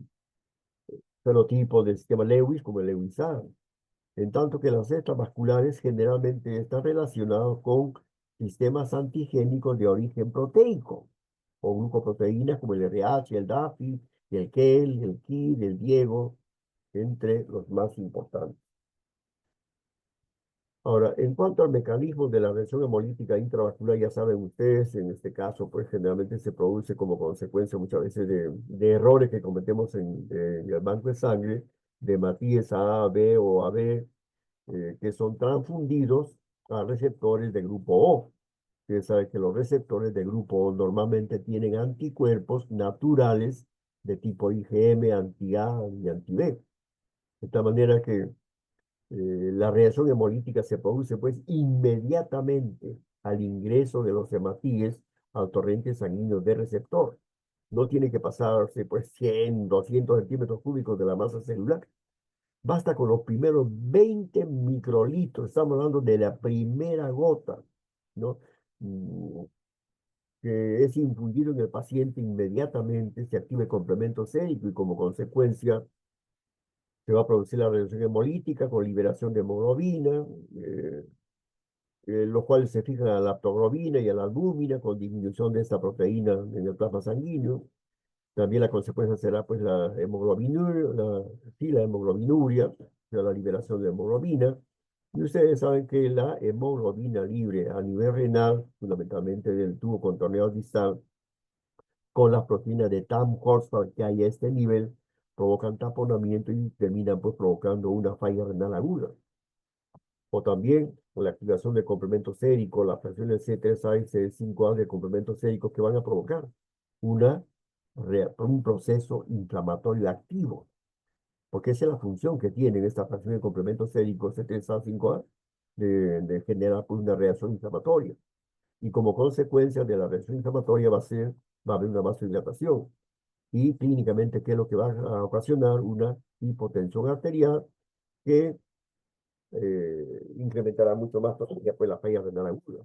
Speaker 2: fenotipos del sistema Lewis, como el Lewis A. En tanto que las extravasculares generalmente están relacionados con sistemas antigénicos de origen proteico, o glucoproteínas como el RH, el DAFI, el KEL, el KID, el Diego, entre los más importantes. Ahora, en cuanto al mecanismo de la reacción hemolítica intravascular, ya saben ustedes, en este caso, pues generalmente se produce como consecuencia muchas veces de errores que cometemos en el banco de sangre, de hematíes A, B o AB, que son transfundidos a receptores de grupo O. Ustedes saben que los receptores de grupo O normalmente tienen anticuerpos naturales de tipo IgM, anti-A y anti-B. De tal manera que la reacción hemolítica se produce pues inmediatamente al ingreso de los hematíes al torrente sanguíneo de receptor. No tiene que pasarse pues 100, 200 centímetros cúbicos de la masa celular. Basta con los primeros 20 microlitros, estamos hablando de la primera gota, ¿no? Que es infundido en el paciente inmediatamente, se activa el complemento sérico y como consecuencia se va a producir la reacción hemolítica con liberación de hemoglobina, eh, los cuales se fijan a la lactoglobina y a la albúmina con disminución de esta proteína en el plasma sanguíneo. También la consecuencia será pues la hemoglobinuria, sí, la hemoglobinuria, o sea, la liberación de hemoglobina. Y ustedes saben que la hemoglobina libre a nivel renal, fundamentalmente del tubo contorneado distal, con las proteínas de TAM-Horsford que hay a este nivel, provocan taponamiento y terminan pues provocando una falla renal aguda. O también con la activación de complementos séricos, las fracciones C3A y C5A de complementos séricos que van a provocar una, un proceso inflamatorio activo. Porque esa es la función que tienen estas fracciones de complementos séricos C3A, 5A, de generar pues, una reacción inflamatoria. Y como consecuencia de la reacción inflamatoria va a haber una vasodilatación. Y clínicamente, ¿qué es lo que va a ocasionar? Una hipotensión arterial que incrementará mucho más todavía pues, la falla renal aguda.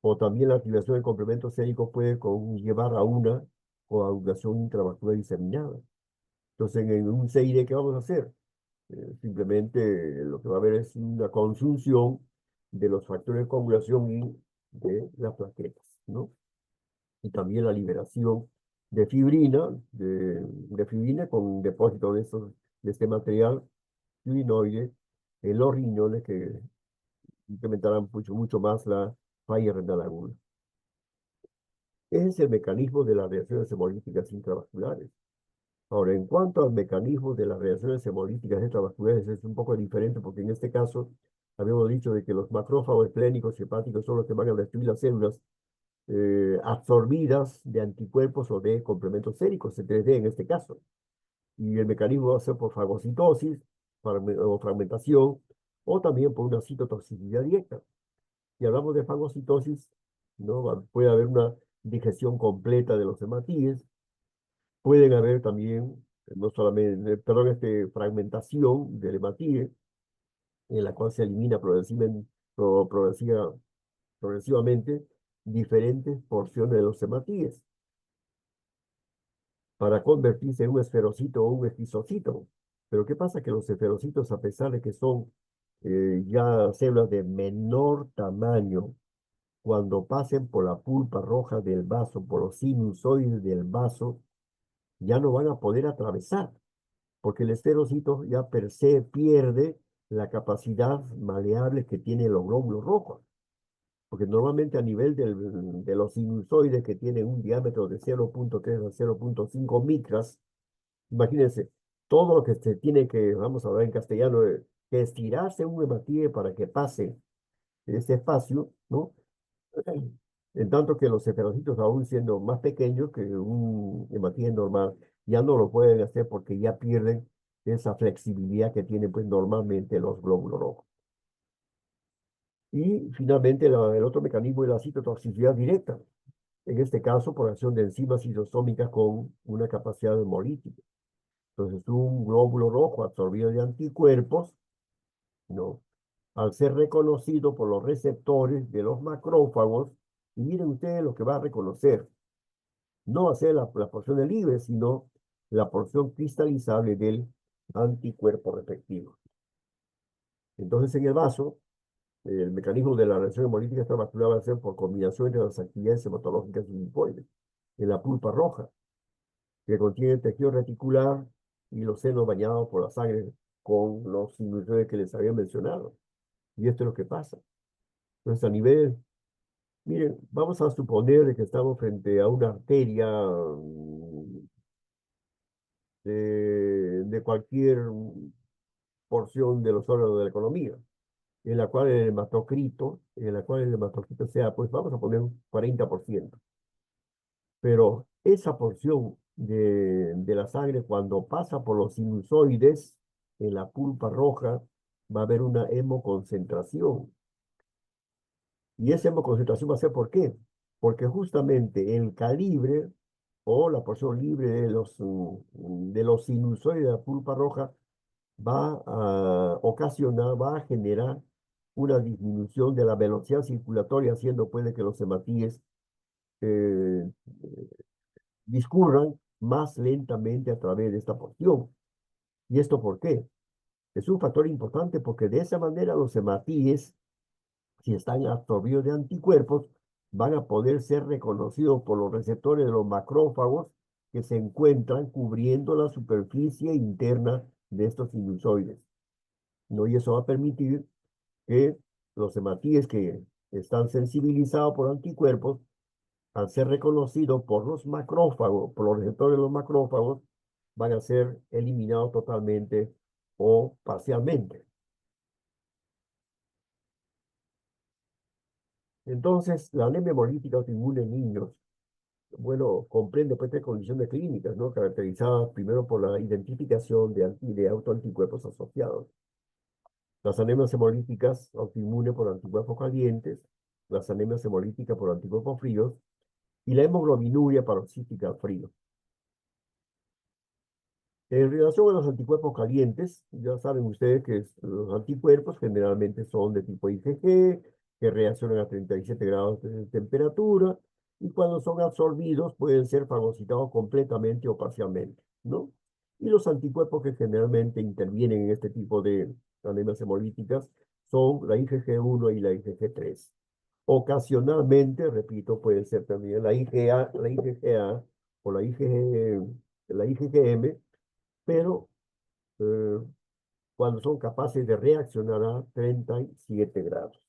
Speaker 2: O también la activación de complementos séricos puede llevar a una coagulación intravascular diseminada. Entonces, en un CID, ¿qué vamos a hacer? Simplemente lo que va a haber es una consunción de los factores de coagulación y de las plaquetas, ¿no? Y también la liberación de fibrina con depósito de este material fibrinoide en los riñones que incrementarán mucho, mucho más la falla renal aguda. Ese es el mecanismo de las reacciones hemolíticas intravasculares. Ahora, en cuanto al mecanismo de las reacciones hemolíticas intravasculares, es un poco diferente porque en este caso habíamos dicho de que los macrófagos esplénicos y hepáticos son los que van a destruir las células absorbidas de anticuerpos o de complementos séricos, C3D en este caso. Y el mecanismo va a ser por fagocitosis o fragmentación o también por una citotoxicidad directa. Si hablamos de fagocitosis, ¿no? Puede haber una digestión completa de los hematíes, pueden haber también, no solamente, perdón, fragmentación del hematíe, en la cual se elimina progresivamente diferentes porciones de los hematíes para convertirse en un esferocito o un esquizocito. Pero ¿qué pasa? Que los esferocitos, a pesar de que son ya células de menor tamaño, cuando pasen por la pulpa roja del vaso, por los sinusoides del vaso, ya no van a poder atravesar, porque el esferocito ya per se pierde la capacidad maleable que tienen los glóbulos rojos. Porque normalmente a nivel de los sinusoides que tienen un diámetro de 0.3 a 0.5 micras, imagínense, todo lo que se tiene que, vamos a hablar en castellano, que estirarse un hematíe para que pase ese espacio, ¿no? En tanto que los esferocitos, aún siendo más pequeños que un hematíe normal, ya no lo pueden hacer porque ya pierden esa flexibilidad que tienen pues normalmente los glóbulos rojos. Y finalmente el otro mecanismo es la citotoxicidad directa, en este caso por acción de enzimas lisosómicas con una capacidad hemolítica. Entonces un glóbulo rojo absorbido de anticuerpos, ¿no? Al ser reconocido por los receptores de los macrófagos, y miren ustedes lo que va a reconocer, no va a ser la porción libre, sino la porción cristalizable del anticuerpo respectivo. Entonces en el vaso, el mecanismo de la reacción hemolítica extravascular va a ser por combinación entre las actividades hematológicas y linfoides. En la pulpa roja, que contiene el tejido reticular y los senos bañados por la sangre con los sinusoides que les había mencionado. Y esto es lo que pasa. Entonces, a nivel, miren, vamos a suponer que estamos frente a una arteria de cualquier porción de los órganos de la economía, en la cual el hematocrito sea, pues vamos a poner un 40%. Pero esa porción de la sangre, cuando pasa por los sinusoides, en la pulpa roja, va a haber una hemoconcentración. Y esa hemoconcentración va a ser ¿por qué? Porque justamente el calibre o la porción libre de los sinusoides de la pulpa roja va a ocasionar, va a generar una disminución de la velocidad circulatoria, haciendo puede que los hematíes eh, discurran más lentamente a través de esta porción. ¿Y esto por qué? Es un factor importante porque de esa manera los hematíes, si están absorbidos de anticuerpos, van a poder ser reconocidos por los receptores de los macrófagos que se encuentran cubriendo la superficie interna de estos sinusoides, ¿no? Y eso va a permitir que los hematíes que están sensibilizados por anticuerpos, al ser reconocidos por los macrófagos, por los receptores de los macrófagos, van a ser eliminados totalmente o parcialmente. Entonces, la anemia hemolítica autoinmune en niños, bueno, comprende pues tres condiciones clínicas, ¿no? Caracterizadas primero por la identificación de autoanticuerpos asociados. Las anemias hemolíticas autoinmunes por anticuerpos calientes, las anemias hemolíticas por anticuerpos fríos y la hemoglobinuria paroxística al frío. En relación a los anticuerpos calientes, ya saben ustedes que los anticuerpos generalmente son de tipo IgG, que reaccionan a 37 grados de temperatura, y cuando son absorbidos pueden ser fagocitados completamente o parcialmente, ¿no? Y los anticuerpos que generalmente intervienen en este tipo de anemias hemolíticas son la IgG1 y la IgG3. Ocasionalmente, repito, puede ser también la IgA o la IgM, pero eh, cuando son capaces de reaccionar a 37 grados.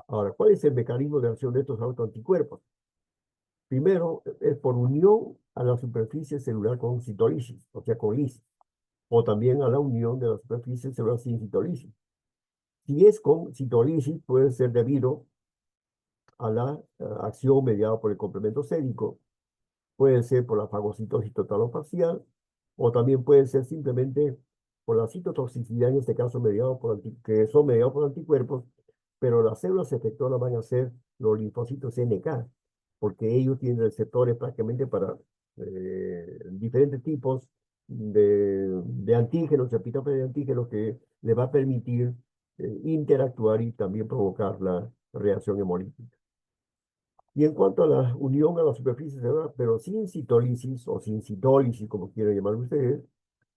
Speaker 2: Ahora, ¿cuál es el mecanismo de acción de estos autoanticuerpos? Primero, es por unión a la superficie celular con citólisis, o sea, con lisis, o también a la unión de la superficie celular sin citólisis. Si es con citólisis, puede ser debido a la acción mediada por el complemento sérico, puede ser por la fagocitosis total o parcial, o también puede ser simplemente por la citotoxicidad, en este caso que son mediados por anticuerpos, pero las células efectoras van a ser los linfocitos NK, porque ellos tienen receptores prácticamente para diferentes tipos de antígenos, epitopes de antígenos que le va a permitir interactuar y también provocar la reacción hemolítica. Y en cuanto a la unión a la superficie celular, pero sin citólisis o sin citólisis, como quieran llamar ustedes,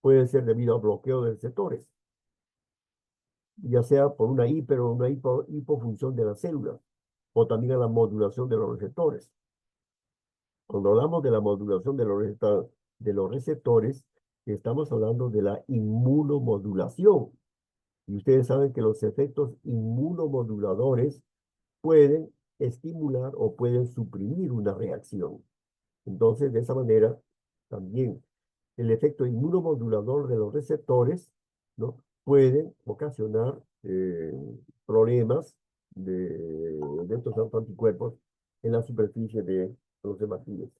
Speaker 2: puede ser debido a bloqueo de receptores, ya sea por una hipofunción de las células, o también a la modulación de los receptores. Cuando hablamos de la modulación de los receptores, estamos hablando de la inmunomodulación. Y ustedes saben que los efectos inmunomoduladores pueden estimular o pueden suprimir una reacción. Entonces, de esa manera, también el efecto inmunomodulador de los receptores, ¿no? Puede ocasionar problemas de estos anticuerpos en la superficie de los hematíes.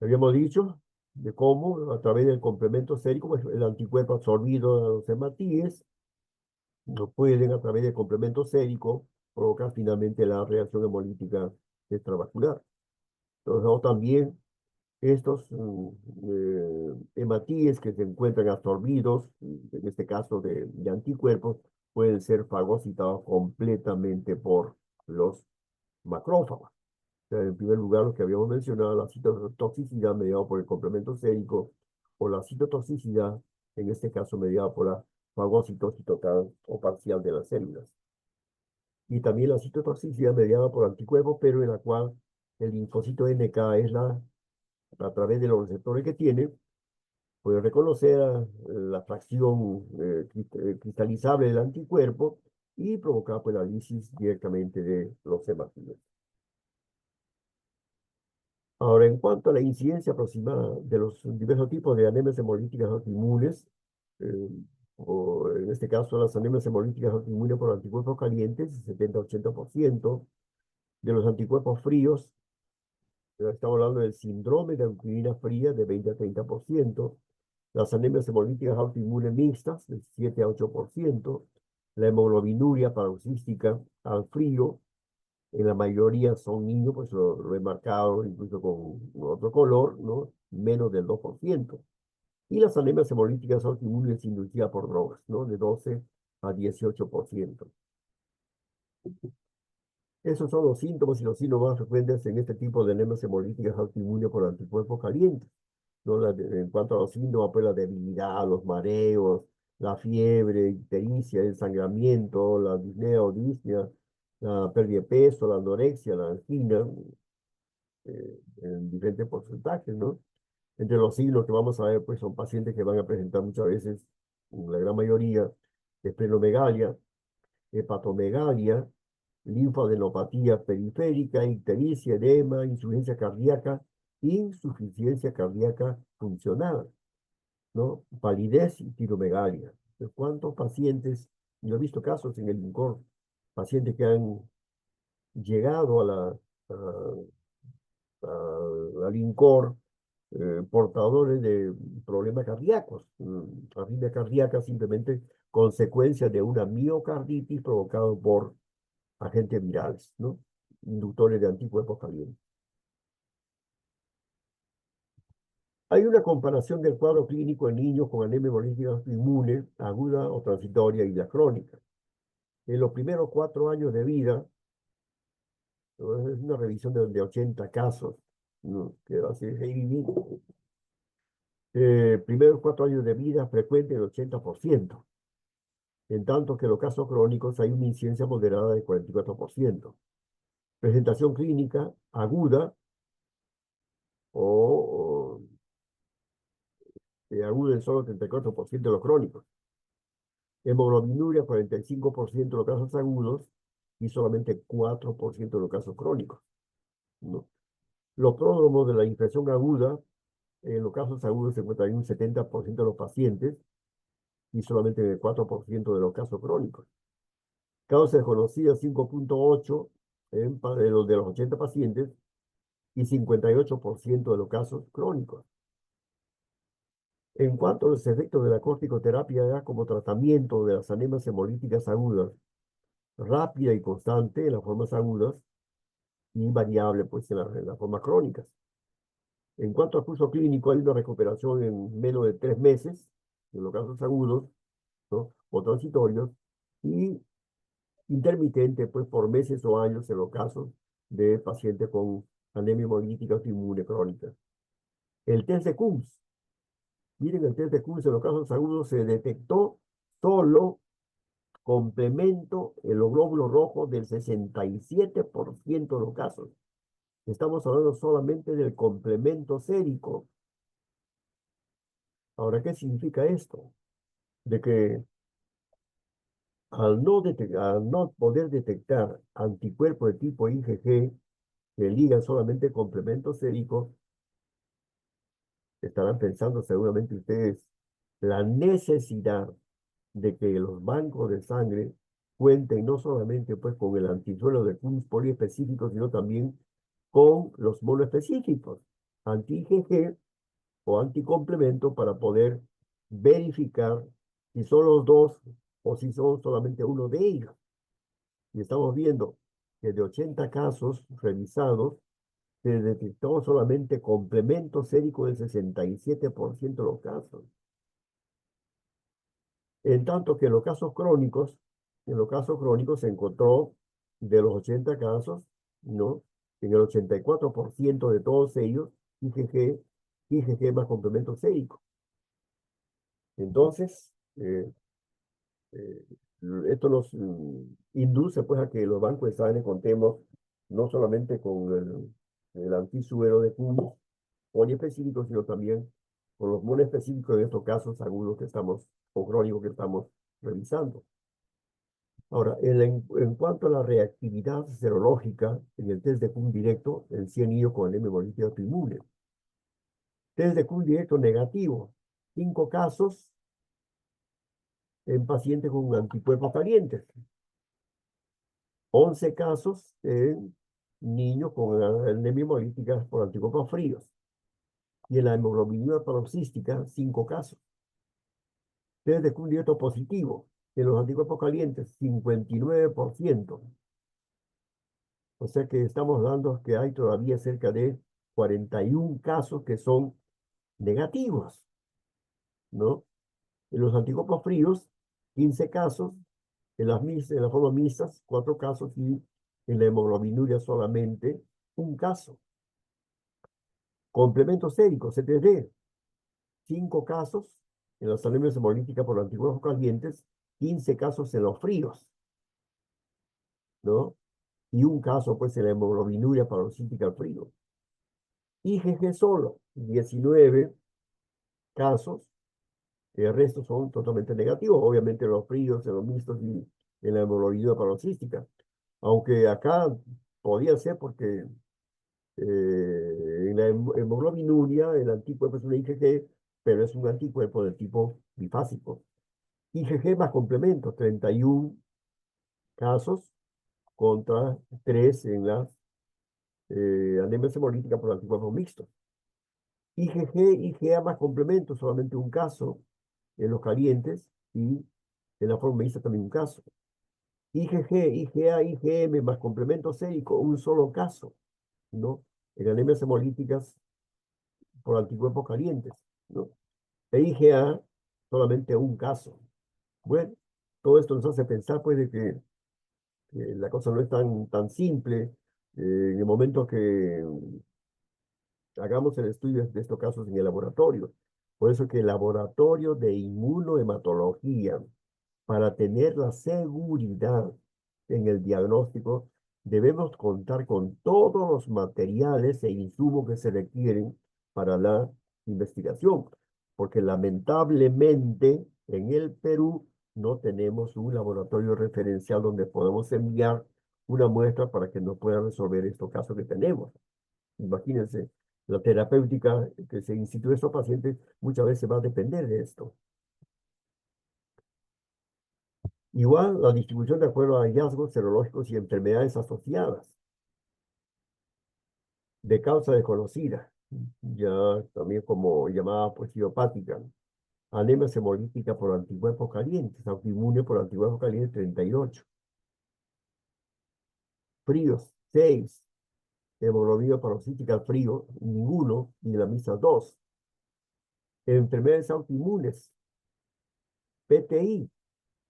Speaker 2: Habíamos dicho de cómo, a través del complemento sérico, pues, el anticuerpo absorbido de los hematíes no pueden, a través del complemento sérico, provocar finalmente la reacción hemolítica extravascular. Entonces, o también estos hematíes que se encuentran absorbidos, en este caso de anticuerpos, pueden ser fagocitados completamente por los macrófagos. O sea, en primer lugar, lo que habíamos mencionado, la citotoxicidad mediada por el complemento sérico, o la citotoxicidad, en este caso mediada por la fagocitosis total o parcial de las células. Y también la citotoxicidad mediada por anticuerpos, pero en la cual el linfocito NK es a través de los receptores que tiene, puede reconocer la fracción cristalizable del anticuerpo y provocar pues, la lisis directamente de los hematíes. Ahora, en cuanto a la incidencia aproximada de los diversos tipos de anemias hemolíticas autoinmunes, eh, o en este caso las anemias hemolíticas autoinmunes por anticuerpos calientes, 70-80%, de los anticuerpos fríos, estamos hablando del síndrome de autoinmunidad fría de 20-30%, las anemias hemolíticas autoinmunes mixtas de 7-8%, la hemoglobinuria paroxística al frío, en la mayoría son niños, pues lo he marcado incluso con otro color, ¿no? Menos del 2%. Y las anemias hemolíticas autoinmunes inducidas por drogas, ¿no? De 12-18%. Esos son los síntomas y los signos más frecuentes en este tipo de anemias hemolíticas autoinmunes por anticuerpos calientes, ¿no? En cuanto a los síntomas, pues la debilidad, los mareos, la fiebre, ictericia, el sangramiento, la disnea o disnea, la pérdida de peso, la anorexia, la angina, en diferentes porcentajes, ¿no? Entre los signos que vamos a ver, pues son pacientes que van a presentar muchas veces, la gran mayoría, esplenomegalia, hepatomegalia, linfadenopatía periférica, ictericia, edema, insuficiencia cardíaca funcional, ¿no? Palidez y tiromegalia. ¿Cuántos pacientes? Yo he visto casos en el INCOR, pacientes que han llegado al INCOR, portadores de problemas cardíacos, arritmia cardíaca simplemente consecuencia de una miocarditis provocada por agentes virales, ¿no? Inductores de anticuerpos calientes. Hay una comparación del cuadro clínico en niños con anemia hemolítica autoinmune, aguda o transitoria y la crónica. En los primeros 4 años de vida, ¿no? Es una revisión de 80 casos, ¿no? Que va a ser Heidi. Primeros 4 años de vida frecuente el 80%, en tanto que en los casos crónicos hay una incidencia moderada del 44%. Presentación clínica aguda o aguda en solo 34% de los crónicos. Hemoglobinuria 45% de los casos agudos y solamente 4% de los casos crónicos, ¿no? Los pródromos de la infección aguda, en los casos agudos se encuentran en un 70% de los pacientes y solamente en el 4% de los casos crónicos. Causa desconocida 5.8 de los 80 pacientes y 58% de los casos crónicos. En cuanto a los efectos de la corticoterapia como tratamiento de las anemias hemolíticas agudas, rápida y constante en las formas agudas y variable pues en las formas crónicas. En cuanto al curso clínico, hay una recuperación en menos de 3 meses en los casos agudos, ¿no? O transitorios, y intermitente pues por meses o años en los casos de pacientes con anemia hemolítica autoinmune crónica. El test de Coombs. Miren, el test de Coombs en los casos agudos se detectó solo complemento en los glóbulos rojos del 67% de los casos. Estamos hablando solamente del complemento sérico. Ahora, ¿qué significa esto? De que al no poder detectar anticuerpos de tipo IgG que ligan solamente complementos séricos, estarán pensando seguramente ustedes la necesidad de que los bancos de sangre cuenten no solamente pues con el antisuelo de Coombs poliespecífico, sino también con los monoespecíficos, anti-IgG o anticomplemento, para poder verificar si son los dos o si son solamente uno de ellos. Y estamos viendo que de 80 casos revisados, se detectó solamente complemento sérico del 67% de los casos. En tanto que en los casos crónicos se encontró de los 80 casos, ¿no? En el 84% de todos ellos, IgG más complemento sérico. Entonces, eh, esto nos induce pues a que los bancos de sangre contemos no solamente con el antisuero de Coombs poliespecífico, sino también con los monoespecíficos de estos casos agudos que estamos, o crónicos que estamos revisando. Ahora, en cuanto a la reactividad serológica en el test de CUM directo en 100 niños con anemia hemolítica autoinmune. Test de CUM directo negativo, 5 casos en pacientes con anticuerpos calientes, 11 casos en niños con anemia hemolítica por anticuerpos fríos. Y en la hemoglobinura paroxística, 5 casos. Test de CUM directo positivo en los anticuerpos calientes, 59%. O sea que estamos dando que hay todavía cerca de 41 casos que son negativos, ¿no? En los anticuerpos fríos, 15 casos, en la forma mixtas, 4 casos, y en la hemoglobinuria solamente un caso. Complemento sérico, CTD, 5 casos en las anemias hemolíticas por anticuerpos calientes, 15 casos en los fríos, ¿no? Y un caso, pues, en la hemoglobinuria paroxística al frío. IgG solo, 19 casos, el resto son totalmente negativos, obviamente los fríos, en los mixtos y en la hemoglobina paroxística. Aunque acá podía ser porque en la hemoglobinuria el anticuerpo es un IgG, pero es un anticuerpo del tipo bifásico. IgG más complementos, 31 casos contra 3 en las anemias hemolíticas por anticuerpos mixtos. IgG, IgA más complementos, solamente un caso en los calientes y en la forma mixta también un caso. IgG, IgA, IgM más complemento sérico, un solo caso, ¿no? En anemias hemolíticas por anticuerpos calientes, ¿no? E IgA, solamente un caso. Bueno, todo esto nos hace pensar, pues, de que la cosa no es tan simple. En el momento que hagamos el estudio de estos casos en el laboratorio. Por eso que el laboratorio de inmunohematología, para tener la seguridad en el diagnóstico, debemos contar con todos los materiales e insumos que se requieren para la investigación, porque lamentablemente en el Perú no tenemos un laboratorio referencial donde podemos enviar una muestra para que nos pueda resolver estos casos que tenemos. Imagínense, la terapéutica que se instituye a estos pacientes muchas veces va a depender de esto. Igual, la distribución de acuerdo a hallazgos serológicos y enfermedades asociadas de causa desconocida, ya también como llamada pues idiopática. Anemia hemolítica por anticuerpos calientes, autoinmune por anticuerpos calientes, 38. Fríos, 6. Hemoglobina paroxística al frío, ninguno, y la misa 2. Enfermedades autoinmunes, PTI,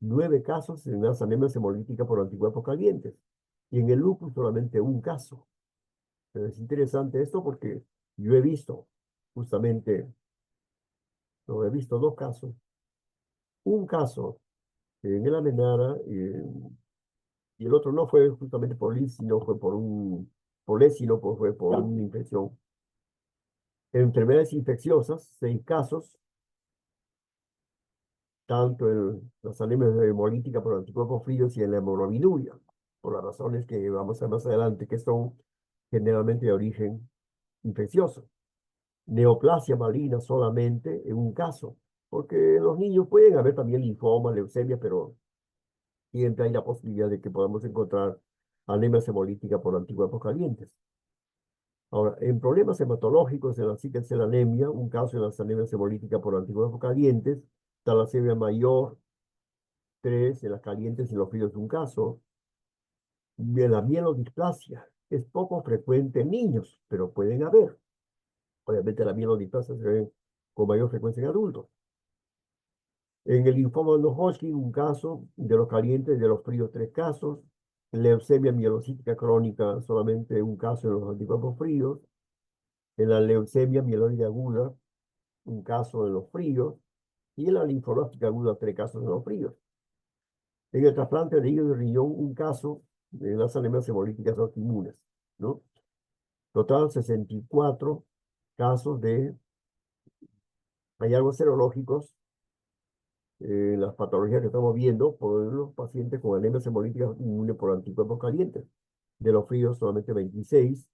Speaker 2: 9 casos en las anemias hemolíticas por anticuerpos calientes. Y en el lupus solamente un caso. Pero es interesante esto porque yo he visto, justamente, no, he visto 2 casos. Un caso en el Amenara y el otro no fue justamente por LIS, sino fue por LES, sino fue por una infección. Enfermedades infecciosas, 6 casos, tanto en las anemias hemolíticas por anticuerpos fríos y en la hemoglobinuria, por las razones que vamos a ver más adelante, que son generalmente de origen infeccioso. Neoplasia maligna solamente en un caso, porque en los niños pueden haber también linfoma, leucemia, pero siempre hay la posibilidad de que podamos encontrar anemias hemolíticas por anticuerpos calientes. Ahora, en problemas hematológicos, en la sickle-cell-anemia, un caso en las anemias hemolíticas por anticuerpos calientes, talasemia mayor, 3, en las calientes y en los fríos un caso. De la mielodisplasia es poco frecuente en niños, pero pueden haber. Obviamente la mielodisplasia se ve con mayor frecuencia en adultos. En el linfoma de los Hodgkin, un caso, de los calientes y de los fríos, 3 casos. Leucemia mielocítica crónica, solamente un caso en los anticuerpos fríos. En la leucemia mieloide aguda, un caso en los fríos. Y en la linfoblástica aguda, 3 casos en los fríos. En el trasplante de hígado y riñón, un caso en las anemias hemolíticas autoinmunes, ¿no? Total, 64 casos de hallazgos serológicos las patologías que estamos viendo por los pacientes con anemia hemolítica inmune por anticuerpos calientes. De los fríos solamente 26,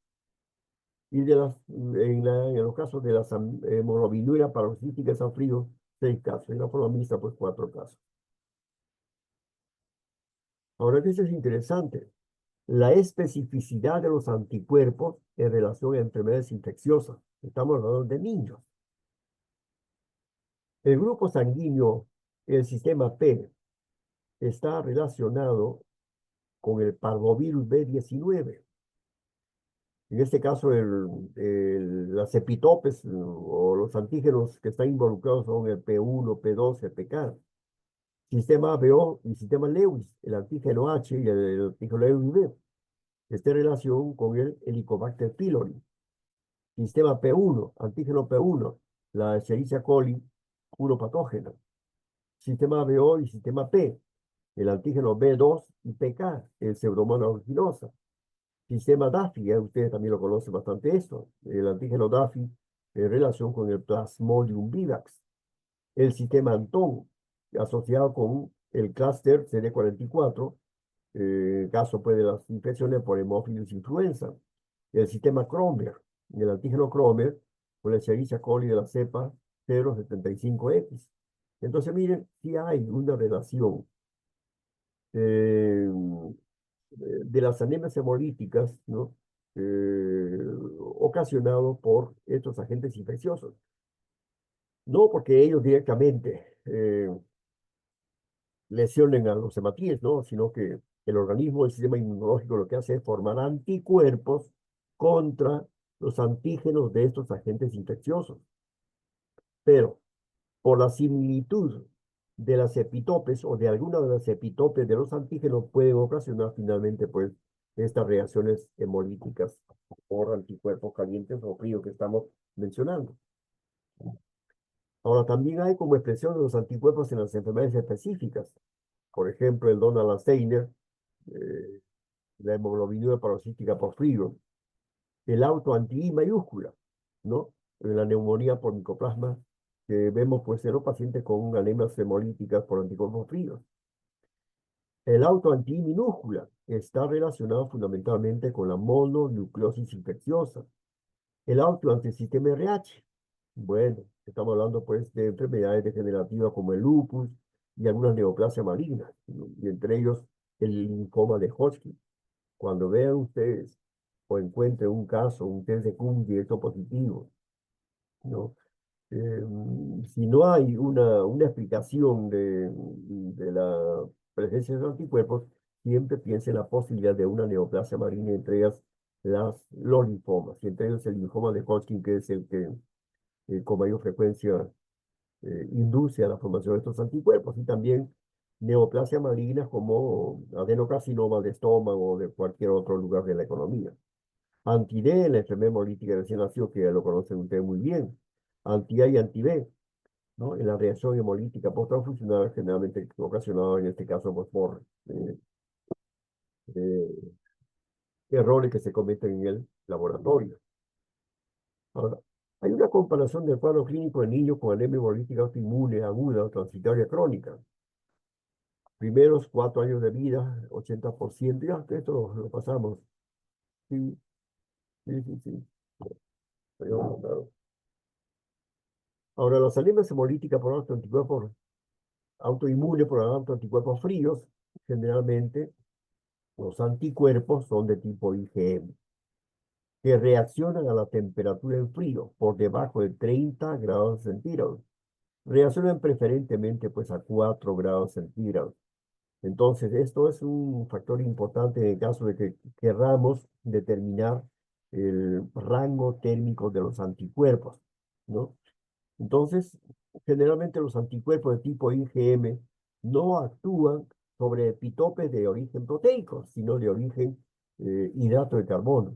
Speaker 2: y en los casos de las hemoglobinuria paroxísticas a frío, 6 casos. En la forma mixta, pues 4 casos. Ahora, que eso es interesante. La especificidad de los anticuerpos en relación a enfermedades infecciosas. Estamos hablando de niños. El grupo sanguíneo, el sistema P, está relacionado con el parvovirus B19. En este caso, las epitopes o los antígenos que están involucrados son el P1, P2, el PK. Sistema ABO y sistema Lewis, el antígeno H y el antígeno Lewis B. Esta relación con el Helicobacter pylori. Sistema P1, antígeno P1, la Escherichia coli uropatógena. Sistema ABO y sistema P, el antígeno B2 y PK, el Pseudomonas aeruginosa. Sistema DAFI, ustedes también lo conocen bastante esto, el antígeno DAFI en relación con el Plasmodium vivax. El sistema Anton, asociado con el clúster CD44, caso pues, de las infecciones por Haemophilus influenza. El sistema Cromer, el antígeno Cromer, con la Escherichia coli de la cepa 075X. Entonces, miren, si hay una relación eh, de las anemias hemolíticas, ¿no? Ocasionado por estos agentes infecciosos. No porque ellos directamente lesionen a los hematíes, ¿no? Sino que el organismo, el sistema inmunológico, lo que hace es formar anticuerpos contra los antígenos de estos agentes infecciosos. Pero por la similitud de las epitopes o de alguna de las epitopes de los antígenos pueden ocasionar finalmente pues estas reacciones hemolíticas por anticuerpos calientes o fríos que estamos mencionando. Ahora, también hay como expresión de los anticuerpos en las enfermedades específicas. Por ejemplo, el Donald-Steiner, eh, la hemoglobina paroxística por frío, el autoanti-I mayúscula, ¿no? La neumonía por micoplasma, que vemos pues en los pacientes con anemias hemolíticas por anticuerpos fríos. El autoanti minúscula está relacionado fundamentalmente con la mononucleosis infecciosa. El autoantisistema RH, bueno, estamos hablando pues de enfermedades degenerativas como el lupus y algunas neoplasias malignas, ¿no? Y entre ellos el linfoma de Hodgkin. Cuando vean ustedes o encuentren un caso, un test de Coombs directo positivo, ¿no? Eh, si no hay una explicación de la presencia de los anticuerpos, siempre piense en la posibilidad de una neoplasia maligna, entre ellas los linfomas, y entre ellos el linfoma de Hodgkin, que es el que con mayor frecuencia induce a la formación de estos anticuerpos, y también neoplasias malignas como adenocarcinoma de estómago o de cualquier otro lugar de la economía. Anti-D, la enfermedad hemolítica recién nacido, que lo conocen ustedes muy bien. Anti-A y anti-B, ¿no? En la reacción hemolítica post-transfusional, generalmente ocasionada en este caso pues, por eh, errores que se cometen en el laboratorio. Ahora, hay una comparación del cuadro clínico de niños con anemia hemolítica autoinmune aguda o transitoria crónica. Primeros 4 años de vida, 80%, ya, esto lo pasamos. Sí, sí, sí, sí. Ahora, las anemias hemolíticas por autoanticuerpos autoinmunes por autoanticuerpos fríos, generalmente los anticuerpos son de tipo IgM, que reaccionan a la temperatura en frío por debajo de 30 grados centígrados. Reaccionan preferentemente pues a 4 grados centígrados. Entonces, esto es un factor importante en el caso de que querramos determinar el rango térmico de los anticuerpos, ¿no? Entonces, generalmente los anticuerpos de tipo IgM no actúan sobre epitopes de origen proteico, sino de origen hidrato de carbono.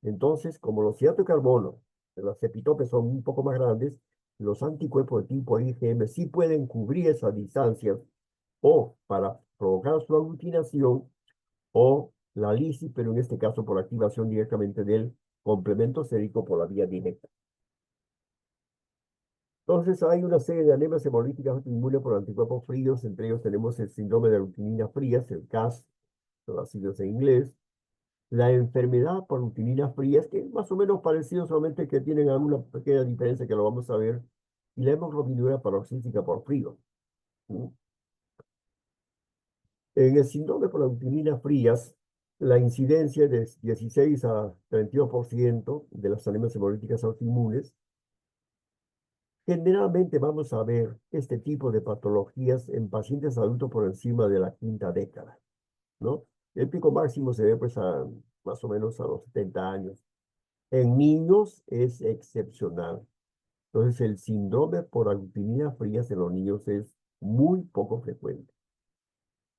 Speaker 2: Entonces, como los hidratos de carbono, las epitopes son un poco más grandes, los anticuerpos de tipo IgM sí pueden cubrir esas distancias o para provocar su aglutinación o la lisis, pero en este caso por activación directamente del complemento sérico por la vía directa. Entonces hay una serie de anemias hemolíticas autoinmunes por anticuerpos fríos, entre ellos tenemos el síndrome de rutinina frías, el CAS, son las siglas en inglés, la enfermedad por rutinina frías, que es más o menos parecido, solamente que tienen alguna pequeña diferencia que lo vamos a ver, y la hemoglobinuria paroxística por frío. ¿Sí? En el síndrome por rutinina frías, la incidencia es de 16 a 32% de las anemias hemolíticas autoinmunes. Generalmente vamos a ver este tipo de patologías en pacientes adultos por encima de la quinta década, ¿no? El pico máximo se ve pues más o menos a los 70 años. En niños es excepcional. Entonces el síndrome por aglutinina frías en los niños es muy poco frecuente.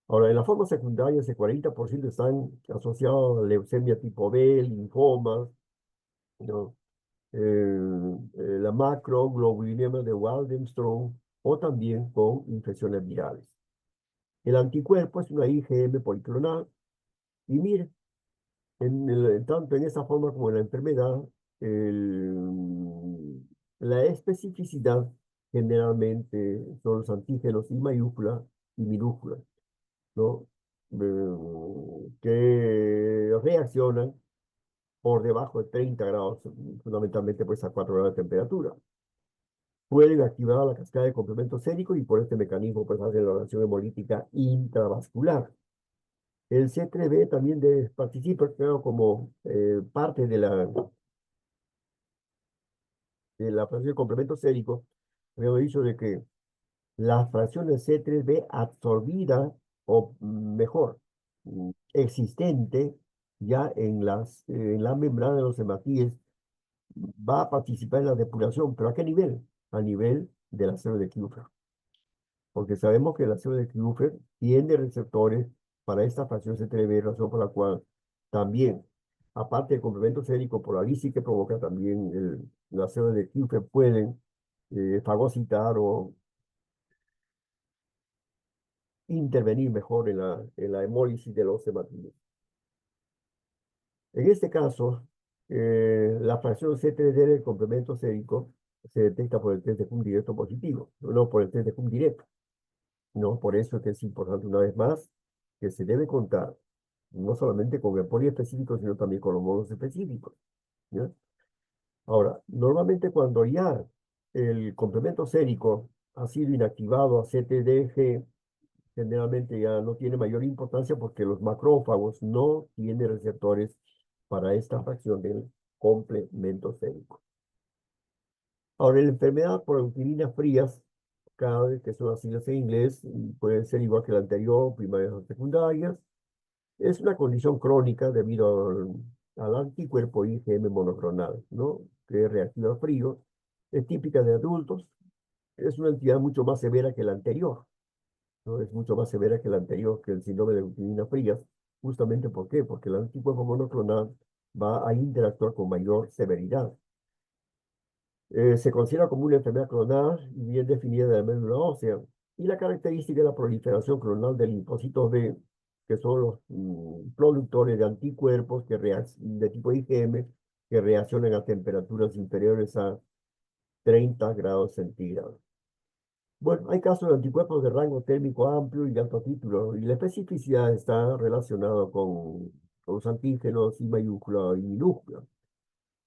Speaker 2: Ahora, en la forma secundaria, ese 40% están asociados a leucemia tipo B, linfomas, ¿no? La macroglobulinema de Waldenström o también con infecciones virales. El anticuerpo es una IgM policlonal y mire, tanto en esa forma como en la enfermedad, la especificidad generalmente son los antígenos I mayúscula y minúscula, ¿no? Que reaccionan por debajo de 30 grados, fundamentalmente pues a 4 grados de temperatura. Pueden activar la cascada de complemento sérico y por este mecanismo pues hacen la reacción hemolítica intravascular. El C3b también participa, creo, como parte de la fracción de complemento sérico. Habíamos dicho de que la fracción de C3b absorbida, o mejor, existente ya en la membrana de los hematíes, va a participar en la depuración, pero ¿a qué nivel? A nivel del acero de Kupfer, porque sabemos que el ácido de Kupfer tiene receptores para esta fracción C3b, razón por la cual también, aparte del complemento sérico por la lisis que provoca también el ácido de Kupfer, pueden fagocitar o intervenir mejor en la hemólisis de los hematíes. En este caso, la fracción C3d del complemento sérico se detecta por el test de Cum directo positivo, no por el test de Cum directo. No, por eso es que es importante una vez más que se debe contar no solamente con el poliespecífico, sino también con los modos específicos. ¿Ya? Ahora, normalmente cuando ya el complemento sérico ha sido inactivado a CTDG, generalmente ya no tiene mayor importancia porque los macrófagos no tienen receptores para esta fracción del complemento sérico. Ahora, la enfermedad por agglutininas frías, cada vez que son las siglas en inglés, puede ser igual que la anterior, primarias o secundarias. Es una condición crónica debido al anticuerpo IgM monoclonal, ¿no? Que es reactiva al frío. Es típica de adultos. Es una entidad mucho más severa que la anterior, ¿no? Es mucho más severa que la anterior, que el síndrome de agglutininas frías. Justamente ¿por qué? Porque el anticuerpo monoclonal va a interactuar con mayor severidad. Se considera como una enfermedad clonal y bien definida de la médula ósea. Y la característica es la proliferación clonal de linfocitos B, que son los productores de anticuerpos de tipo IgM que reaccionan a temperaturas inferiores a 30 grados centígrados. Bueno, hay casos de anticuerpos de rango térmico amplio y de alto título, y la especificidad está relacionada con los antígenos I mayúscula y minúscula.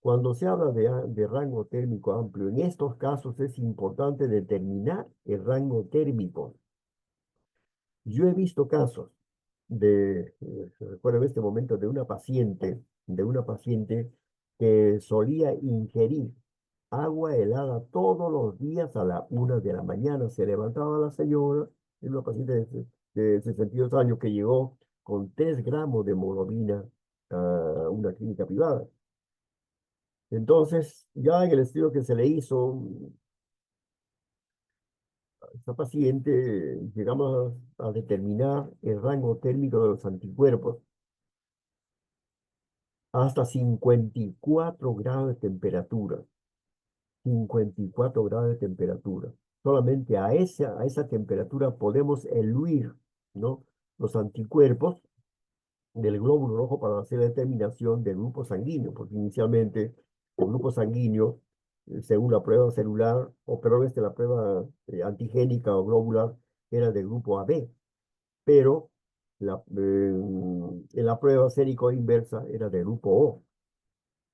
Speaker 2: Cuando se habla de rango térmico amplio, en estos casos es importante determinar el rango térmico. Yo he visto casos recuerdo en este momento, de una paciente que solía ingerir agua helada todos los días a la 1 de la mañana. Se levantaba la señora, es una paciente de 62 años que llegó con 3 gramos de hemoglobina a una clínica privada. Entonces, ya en el estudio que se le hizo a esta paciente, llegamos a determinar el rango térmico de los anticuerpos hasta 54 grados de temperatura. 54 grados de temperatura. Solamente a esa temperatura podemos eluir, ¿no? Los anticuerpos del glóbulo rojo para hacer la determinación del grupo sanguíneo, porque inicialmente el grupo sanguíneo según la prueba celular, o perdón, la prueba antigénica o globular era del grupo AB, pero en la prueba sérico inversa era del grupo O.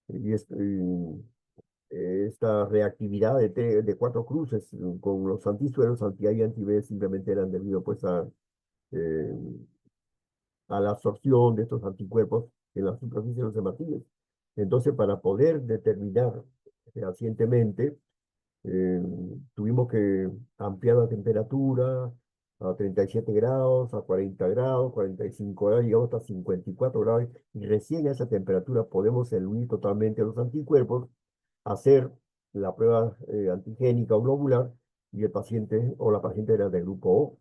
Speaker 2: Y esta reactividad de cuatro cruces con los antisueros, anti-A y anti-B, simplemente eran debido pues eh, a la absorción de estos anticuerpos en la superficie de los hematíes. Entonces, para poder determinar fehacientemente, eh, tuvimos que ampliar la temperatura a 37 grados, a 40 grados, 45 grados, llegamos hasta 54 grados, y recién a esa temperatura podemos eludir totalmente los anticuerpos, hacer la prueba antigénica o globular, y el paciente o la paciente era del grupo O.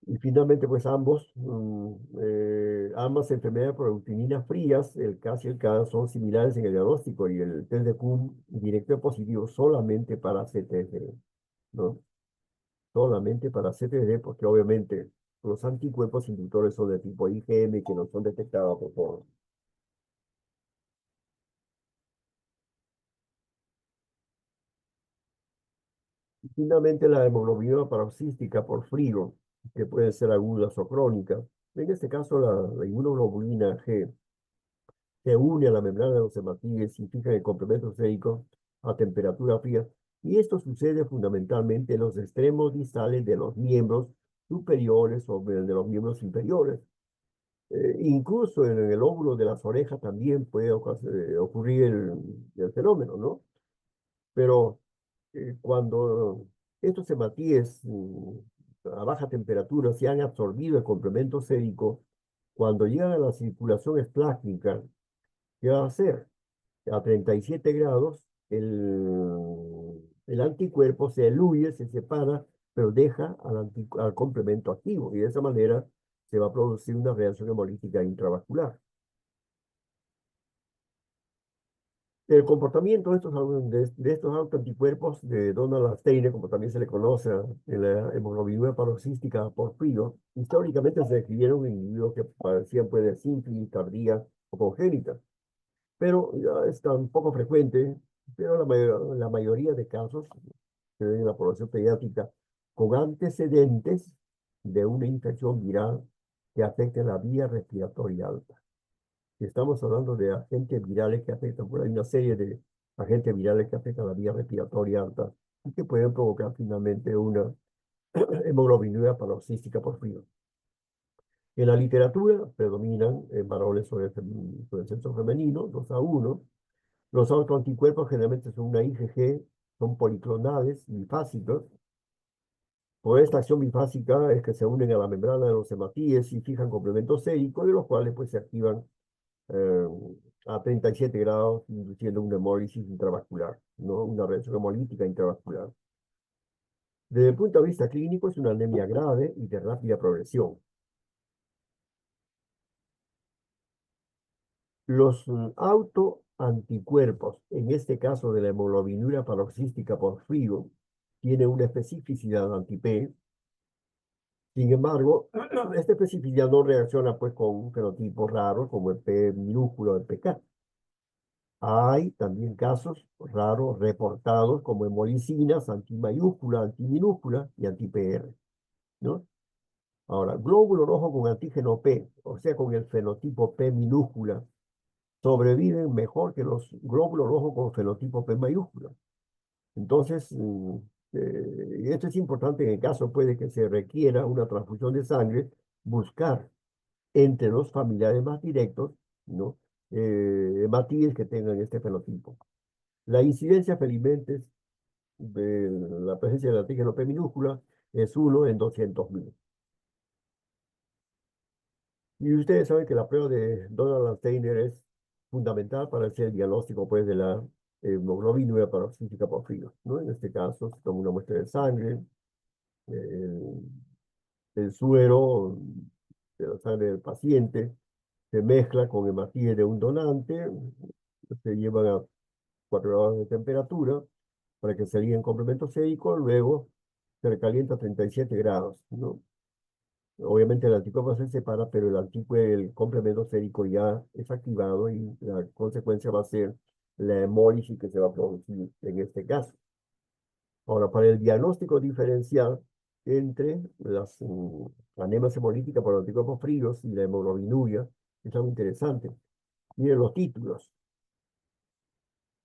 Speaker 2: Y finalmente, pues ambas enfermedades por eutiminas frías, el CAS y el CAS, son similares en el diagnóstico, y el test de Kuhn directo es positivo solamente para CTG, ¿no? Solamente para CTG, porque obviamente los anticuerpos inductores son de tipo IgM que no son detectados por. Y finalmente, la hemoglobina paroxística por frío, que puede ser aguda o crónica. En este caso, la inmunoglobulina G se une a la membrana de los hematíes y fija el complemento sérico a temperatura fría. Y esto sucede fundamentalmente en los extremos distales de los miembros superiores o de los miembros inferiores. Incluso en el óvulo de las orejas también puede ocurrir el fenómeno, ¿no? Pero cuando estos hematíes a baja temperatura se han absorbido el complemento sérico, cuando llegan a la circulación esplásmica, ¿qué va a hacer? A 37 grados, el anticuerpo se eluye, se separa, pero deja al complemento activo, y de esa manera se va a producir una reacción hemolítica intravascular. El comportamiento de estos autoanticuerpos de Donald Steiner, como también se le conoce en la hemoglobina paroxística por frío, históricamente se describieron en individuos que padecían pues, de sífilis tardía o congénita, pero ya es tan poco frecuente, pero la mayoría de casos se ven en la población pediátrica con antecedentes de una infección viral que afecte la vía respiratoria alta. Si estamos hablando de agentes virales que afectan, por ahí una serie de agentes virales que afectan la vía respiratoria alta y que pueden provocar finalmente una hemoglobina paroxística por frío. En la literatura predominan varones sobre el sexo femenino, 2-1. Los autoanticuerpos generalmente son una IgG, son policlonales, bifásicos. Por esta acción bifásica es que se unen a la membrana de los hematíes y fijan complementos séricos, de los cuales pues, se activan eh, a 37 grados, induciendo una hemólisis intravascular, ¿no? Una reacción hemolítica intravascular. Desde el punto de vista clínico, es una anemia grave y de rápida progresión. Los autoanticuerpos, en este caso de la hemoglobinura paroxística por frío, tiene una especificidad anti-P. Sin embargo, esta especificidad no reacciona pues con un fenotipo raro como el P minúsculo del PK. Hay también casos raros reportados como hemolicinas antimayúscula, antiminúscula y anti-PR, ¿no? Ahora, glóbulo rojo con antígeno P, o sea, con el fenotipo P minúscula, sobreviven mejor que los glóbulos rojos con fenotipo P mayúscula. Entonces, y esto es importante en el caso puede que se requiera una transfusión de sangre, buscar entre los familiares más directos, ¿no? Hematíes que tengan este fenotipo. La incidencia felizmente de la presencia del antígeno P minúscula es 1 en 200.000. Y ustedes saben que la prueba de Donald Steiner es fundamental para hacer el diagnóstico pues, de la hemoglobina paroxística por frío, ¿no? En este caso, se toma una muestra de sangre, el, el suero de la sangre del paciente se mezcla con hematíes de un donante, se llevan a 4 grados de temperatura para que se ligue en complemento sérico, luego se recalienta a 37 grados, ¿no? Obviamente el anticuerpo se separa, pero el complemento sérico ya es activado y la consecuencia va a ser la hemólisis que se va a producir en este caso. Ahora, para el diagnóstico diferencial entre las anemias hemolíticas por anticuerpos fríos y la hemoglobinuria, es algo interesante. Miren los títulos.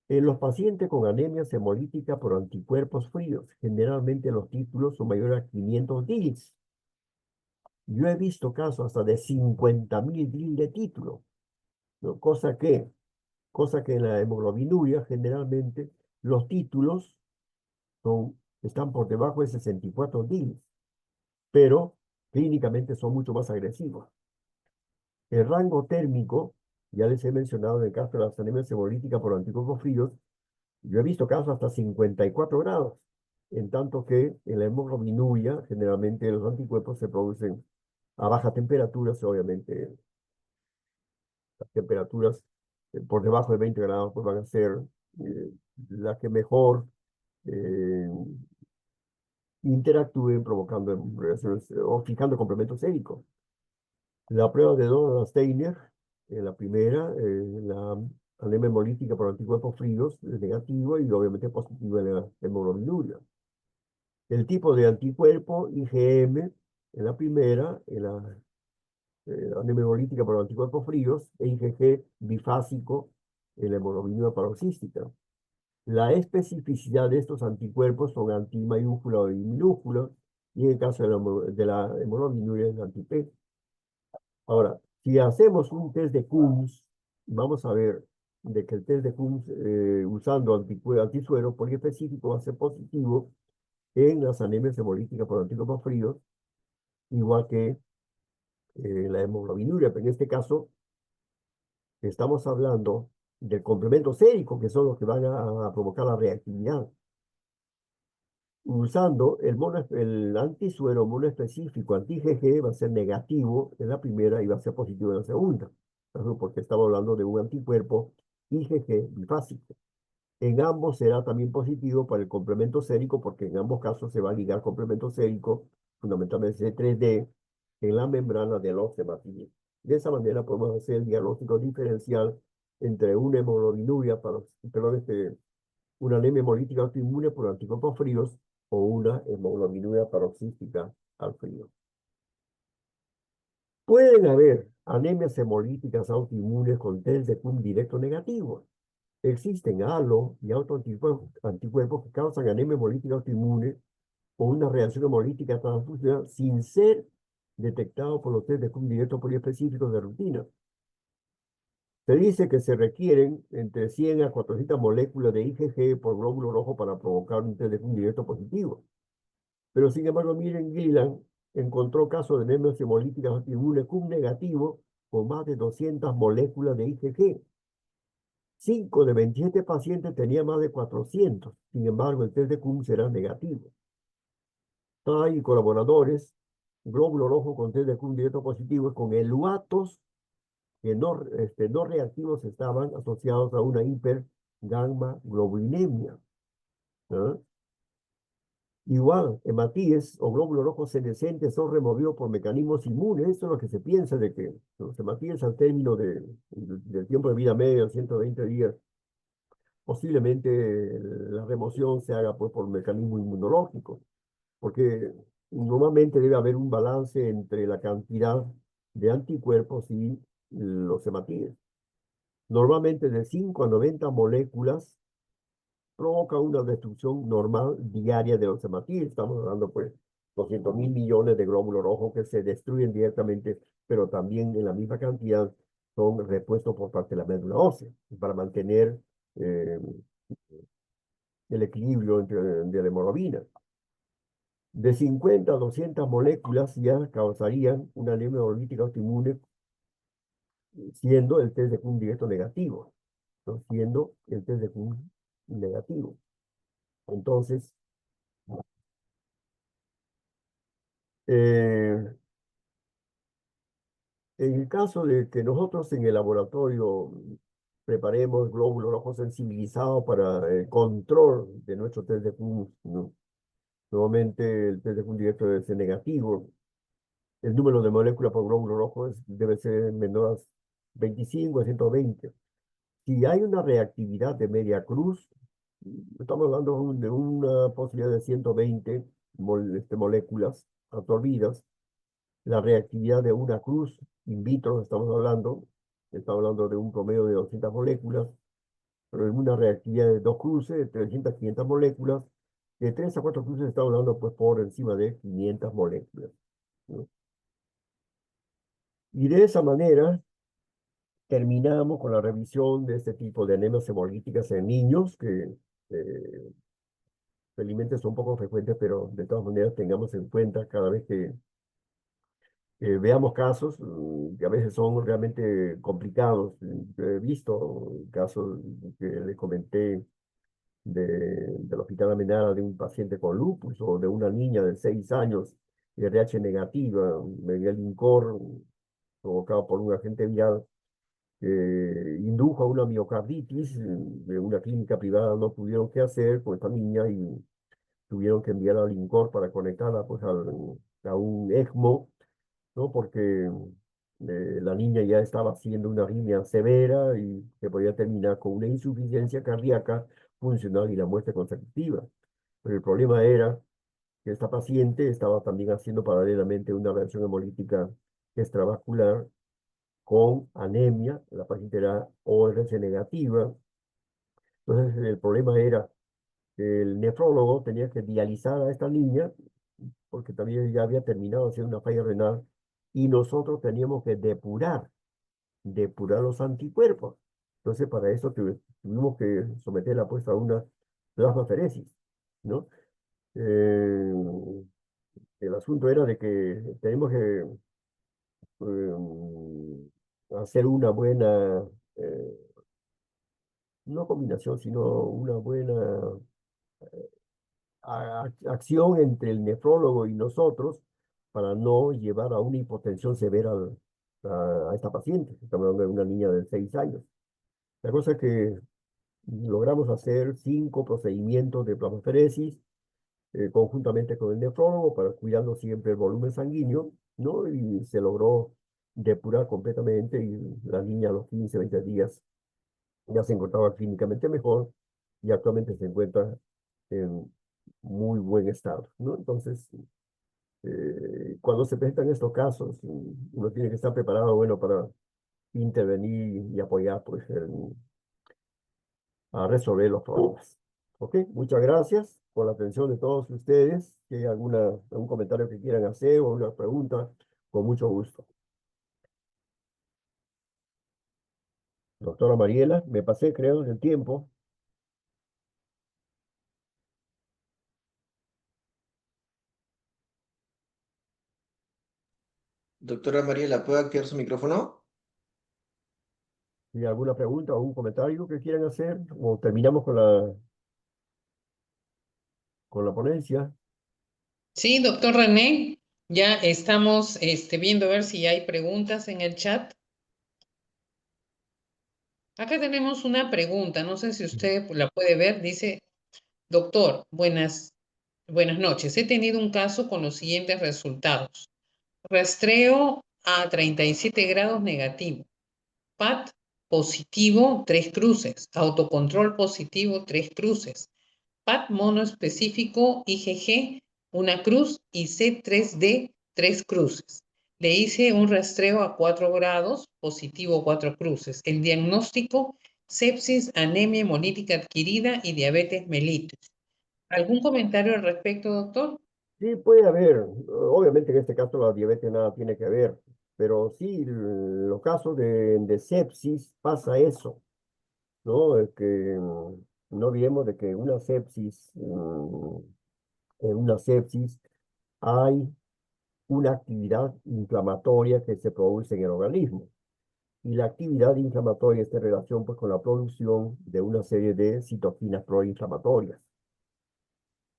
Speaker 2: En los pacientes con anemia hemolítica por anticuerpos fríos, generalmente los títulos son mayores a 500 DILs. Yo he visto casos hasta de 50.000 DIL de título, ¿no? Cosa que en la hemoglobinuria generalmente los títulos están por debajo de 64 DILs, pero clínicamente son mucho más agresivos. El rango térmico, ya les he mencionado en el caso de las anemias hemolíticas por anticuerpos fríos, yo he visto casos hasta 54 grados, en tanto que en la hemoglobinuria generalmente los anticuerpos se producen a bajas temperaturas, obviamente las temperaturas por debajo de 20 grados pues van a ser eh, las que mejor eh, interactúen provocando reacciones o fijando complementos séricos. La prueba de Donald Steiner, la primera, la anemia hemolítica por anticuerpos fríos es negativa y obviamente positiva en la hemoglobinuria. El tipo de anticuerpo IgM en la primera, en la anemia hemolítica por anticuerpos fríos, e IgG bifásico en la hemoglobinuria paroxística. La especificidad de estos anticuerpos son anti-mayúscula o minúscula, y en el caso de la hemoglobinuria es anti-P. Ahora, si hacemos un test de Coombs, vamos a ver de que el test de Coombs usando antisuero poliespecífico va a ser positivo en las anemias hemolíticas por anticuerpos fríos, igual que la hemoglobinuria, pero en este caso estamos hablando del complemento sérico, que son los que van a provocar la reactividad. Usando el antisuero monoespecífico anti-IgG va a ser negativo en la primera y va a ser positivo en la segunda, porque estamos hablando de un anticuerpo IgG bifásico. En ambos será también positivo para el complemento sérico, porque en ambos casos se va a ligar complemento sérico, fundamentalmente C3D, en la membrana de los hematíes. De esa manera podemos hacer el diagnóstico diferencial entre una hemoglobinuria, una anemia hemolítica autoinmune por anticuerpos fríos o una hemoglobinuria paroxística al frío. Pueden haber anemias hemolíticas autoinmunes con test de CUM directo negativo. Existen halo y autoanticuerpos que causan anemia hemolítica autoinmune o una reacción hemolítica transfusional sin ser detectado por los test de CUM directo poliespecíficos de rutina. Se dice que se requieren entre 100 a 400 moléculas de IgG por glóbulo rojo para provocar un test de CUM directo positivo. Pero sin embargo, miren, Gillan encontró casos de anemias hemolíticas autoinmunes CUM negativo con más de 200 moléculas de IgG. 5 de 27 pacientes tenían más de 400. Sin embargo, el test de CUM será negativo. Hay colaboradores, glóbulo rojo con test de CUM directo positivo con eluatos que no reactivos estaban asociados a una hipergamma globulinemia. ¿No? Igual, hematíes o glóbulos rojos senescentes son removidos por mecanismos inmunes. Eso es lo que se piensa de que los hematíes al término del tiempo de vida medio, 120 días, posiblemente la remoción se haga pues, por mecanismo inmunológico, porque normalmente debe haber un balance entre la cantidad de anticuerpos y los hematíes. Normalmente de 5 a 90 moléculas provoca una destrucción normal diaria de los hematíes. Estamos hablando, pues, 200.000 millones de glóbulos rojos que se destruyen directamente, pero también en la misma cantidad son repuestos por parte de la médula ósea para mantener eh, el equilibrio de la hemoglobina. De 50 a 200 moléculas ya causarían una anemia hemolítica autoinmune, siendo el test de CUM directo negativo, ¿no? Siendo el test de CUM negativo. Entonces, eh, en el caso de que nosotros en el laboratorio preparemos glóbulos rojos sensibilizados para el control de nuestro test de CUM, ¿no? Nuevamente el test de CUM directo debe ser negativo. El número de moléculas por glóbulo rojo debe ser menor a 25 a 120. Si hay una reactividad de media cruz, estamos hablando de una posibilidad de 120 moléculas absorbidas. La reactividad de una cruz in vitro, estamos hablando de un promedio de 200 moléculas, pero en una reactividad de dos cruces, de 300, 500 moléculas, de 3 a 4 cruces estamos hablando pues por encima de 500 moléculas, ¿no? Y de esa manera terminamos con la revisión de este tipo de anemias hemolíticas en niños, que eh, felizmente son poco frecuentes, pero de todas maneras tengamos en cuenta cada vez que veamos casos que a veces son realmente complicados. He visto casos que le comenté del Hospital Amenara de un paciente con lupus o de una niña de 6 años, RH negativa, medio licor provocado por un agente viral que indujo a una miocarditis. De una clínica privada no tuvieron qué hacer con esta niña y tuvieron que enviarla al INCOR para conectarla pues a un ECMO, ¿no? Porque la niña ya estaba haciendo una arritmia severa y que podía terminar con una insuficiencia cardíaca funcional y la muerte consecutiva. Pero el problema era que esta paciente estaba también haciendo paralelamente una reacción hemolítica extravascular con anemia. La paciente era ORS negativa. Entonces el problema era que el nefrólogo tenía que dializar a esta niña porque también ya había terminado haciendo una falla renal y nosotros teníamos que depurar los anticuerpos. Entonces, para eso tuvimos que someterla pues a una plasmaferesis, ¿no? Eh, el asunto era de que tenemos que hacer una buena, eh, no combinación, sino una buena acción entre el nefrólogo y nosotros para no llevar a una hipotensión severa a esta paciente. Estamos hablando de una niña de 6 años. La cosa es que logramos hacer 5 procedimientos de plasmaferesis conjuntamente con el nefrólogo para cuidando siempre el volumen sanguíneo, ¿no? Y se logró depurar completamente y la niña a los 15, 20 días ya se encontraba clínicamente mejor y actualmente se encuentra en muy buen estado, ¿no? Entonces, cuando se presentan estos casos, uno tiene que estar preparado, bueno, para intervenir y apoyar, pues, a resolver los problemas. ¿Ok? Muchas gracias por la atención de todos ustedes. Si hay algún comentario que quieran hacer o una pregunta, con mucho gusto. Doctora Mariela, me pasé, creo, el tiempo.
Speaker 3: Doctora Mariela, ¿puede activar su micrófono?
Speaker 2: Si hay alguna pregunta o un comentario que quieran hacer, o terminamos con la ponencia.
Speaker 1: Sí, doctor René, ya estamos viendo a ver si hay preguntas en el chat. Acá tenemos una pregunta, no sé si usted la puede ver. Dice, doctor, buenas noches. He tenido un caso con los siguientes resultados. Rastreo a 37 grados negativo. PAT positivo, 3 cruces. Autocontrol positivo, 3 cruces. PAT monoespecífico IgG, una cruz y C3D, 3 cruces. Le hice un rastreo a 4 grados, positivo 4 cruces. El diagnóstico, sepsis, anemia hemolítica adquirida y diabetes mellitus. ¿Algún comentario al respecto, doctor?
Speaker 2: Sí, puede haber. Obviamente en este caso la diabetes nada tiene que ver, pero sí, en los casos de sepsis pasa eso, ¿no? Es que no olvidemos de que en una sepsis hay una actividad inflamatoria que se produce en el organismo. Y la actividad inflamatoria está en relación pues, con la producción de una serie de citoquinas proinflamatorias.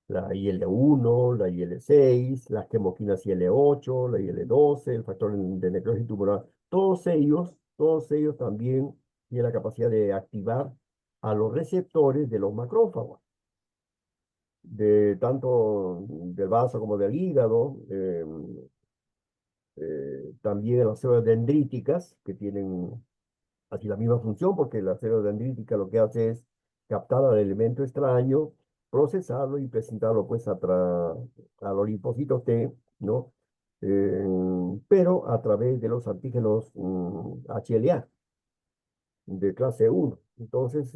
Speaker 2: La IL-1, la IL-6, las quemoquinas IL-8, la IL-12, el factor de necrosis tumoral, todos ellos también tienen la capacidad de activar a los receptores de los macrófagos, de tanto del vaso como del hígado, también las células dendríticas que tienen así la misma función, porque la serodendrítica lo que hace es captar al elemento extraño, procesarlo y presentarlo pues a los linfocitos T, ¿no? Pero a través de los antígenos HLA de clase 1. Entonces,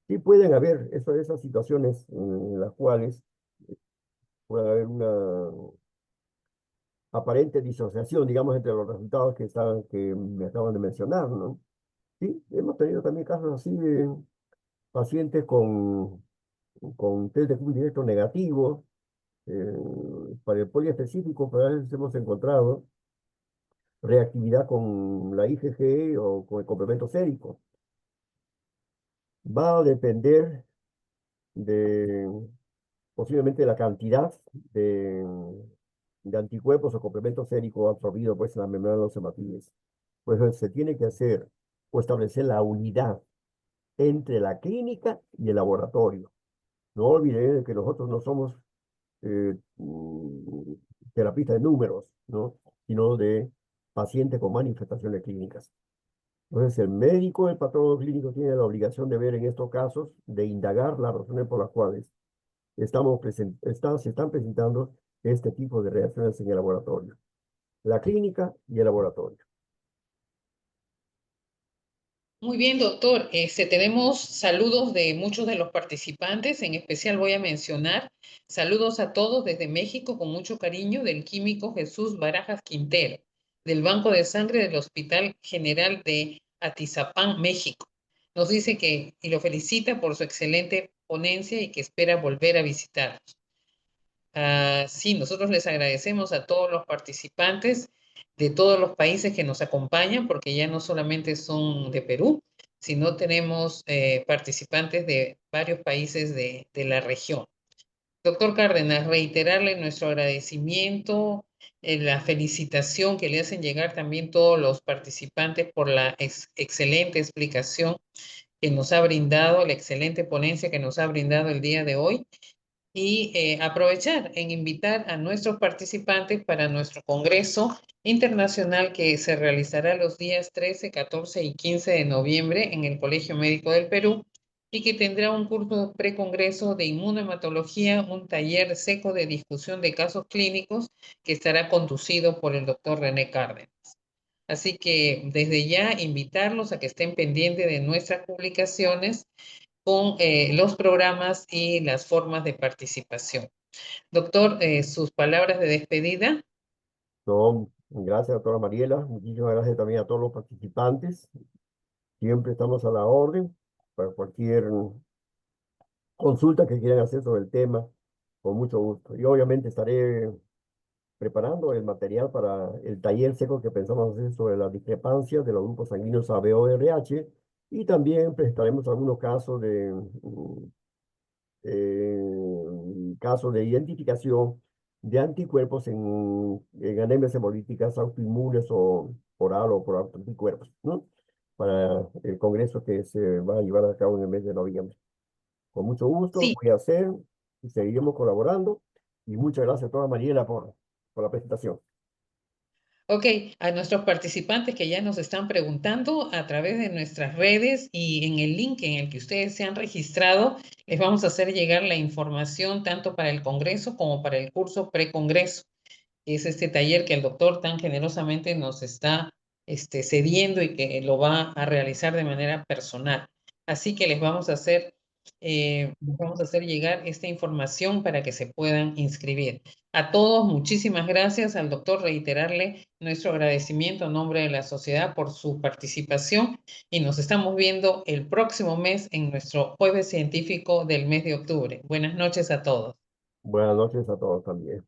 Speaker 2: sí pueden haber esas situaciones en las cuales puede haber una aparente disociación, digamos, entre los resultados que me acaban de mencionar, ¿no? Sí, hemos tenido también casos así de pacientes con test de Q directo negativo. Para el poliespecífico, para veces hemos encontrado reactividad con la IgG o con el complemento sérico. Va a depender de posiblemente la cantidad de anticuerpos o complemento sérico absorbido pues, en la membrana de los hematoides. Pues se tiene que hacer o establecer la unidad entre la clínica y el laboratorio. No olviden que nosotros no somos eh, mm, terapistas de números, ¿no? Sino de pacientes con manifestaciones clínicas. Entonces, el médico, el patólogo clínico, tiene la obligación de ver en estos casos, de indagar las razones por las cuales se están presentando este tipo de reacciones en el laboratorio. La clínica y el laboratorio.
Speaker 1: Muy bien, doctor. Tenemos saludos de muchos de los participantes. En especial voy a mencionar saludos a todos desde México con mucho cariño del químico Jesús Barajas Quintero, del Banco de Sangre del Hospital General de Atizapán, México. Nos dice y lo felicita por su excelente ponencia y que espera volver a visitarnos. Sí, nosotros les agradecemos a todos los participantes de todos los países que nos acompañan, porque ya no solamente son de Perú, sino tenemos participantes de varios países de la región. Doctor Cárdenas, reiterarle nuestro agradecimiento, la felicitación que le hacen llegar también todos los participantes por la excelente explicación que nos ha brindado, la excelente ponencia que nos ha brindado el día de hoy y aprovechar en invitar a nuestros participantes para nuestro Congreso Internacional que se realizará los días 13, 14 y 15 de noviembre en el Colegio Médico del Perú y que tendrá un curso precongreso de inmunohematología, un taller seco de discusión de casos clínicos que estará conducido por el doctor René Cárdenas. Así que desde ya invitarlos a que estén pendientes de nuestras publicaciones con los programas y las formas de participación. Doctor, sus palabras de despedida.
Speaker 2: No, gracias, doctora Mariela. Muchísimas gracias también a todos los participantes. Siempre estamos a la orden para cualquier consulta que quieran hacer sobre el tema, con mucho gusto. Y obviamente estaré preparando el material para el taller seco que pensamos hacer sobre las discrepancias de los grupos sanguíneos ABO-RH y también presentaremos algunos casos de identificación de anticuerpos en anemias hemolíticas autoinmunes o oral o por anticuerpos, ¿no? Para el congreso que se va a llevar a cabo en el mes de noviembre. Con mucho gusto lo
Speaker 1: Sí,
Speaker 2: voy a hacer y seguiremos colaborando. Y muchas gracias a toda Mariela por la presentación.
Speaker 1: ok, a nuestros participantes que ya nos están preguntando a través de nuestras redes y en el link en el que ustedes se han registrado, les vamos a hacer llegar la información tanto para el Congreso como para el curso precongreso. Es este taller que el doctor tan generosamente nos está cediendo y que lo va a realizar de manera personal. Así que les vamos a hacer llegar esta información para que se puedan inscribir. A todos, muchísimas gracias. Al doctor, reiterarle nuestro agradecimiento en nombre de la sociedad por su participación y nos estamos viendo el próximo mes en nuestro jueves científico del mes de octubre. Buenas noches a todos.
Speaker 2: Buenas noches a todos también.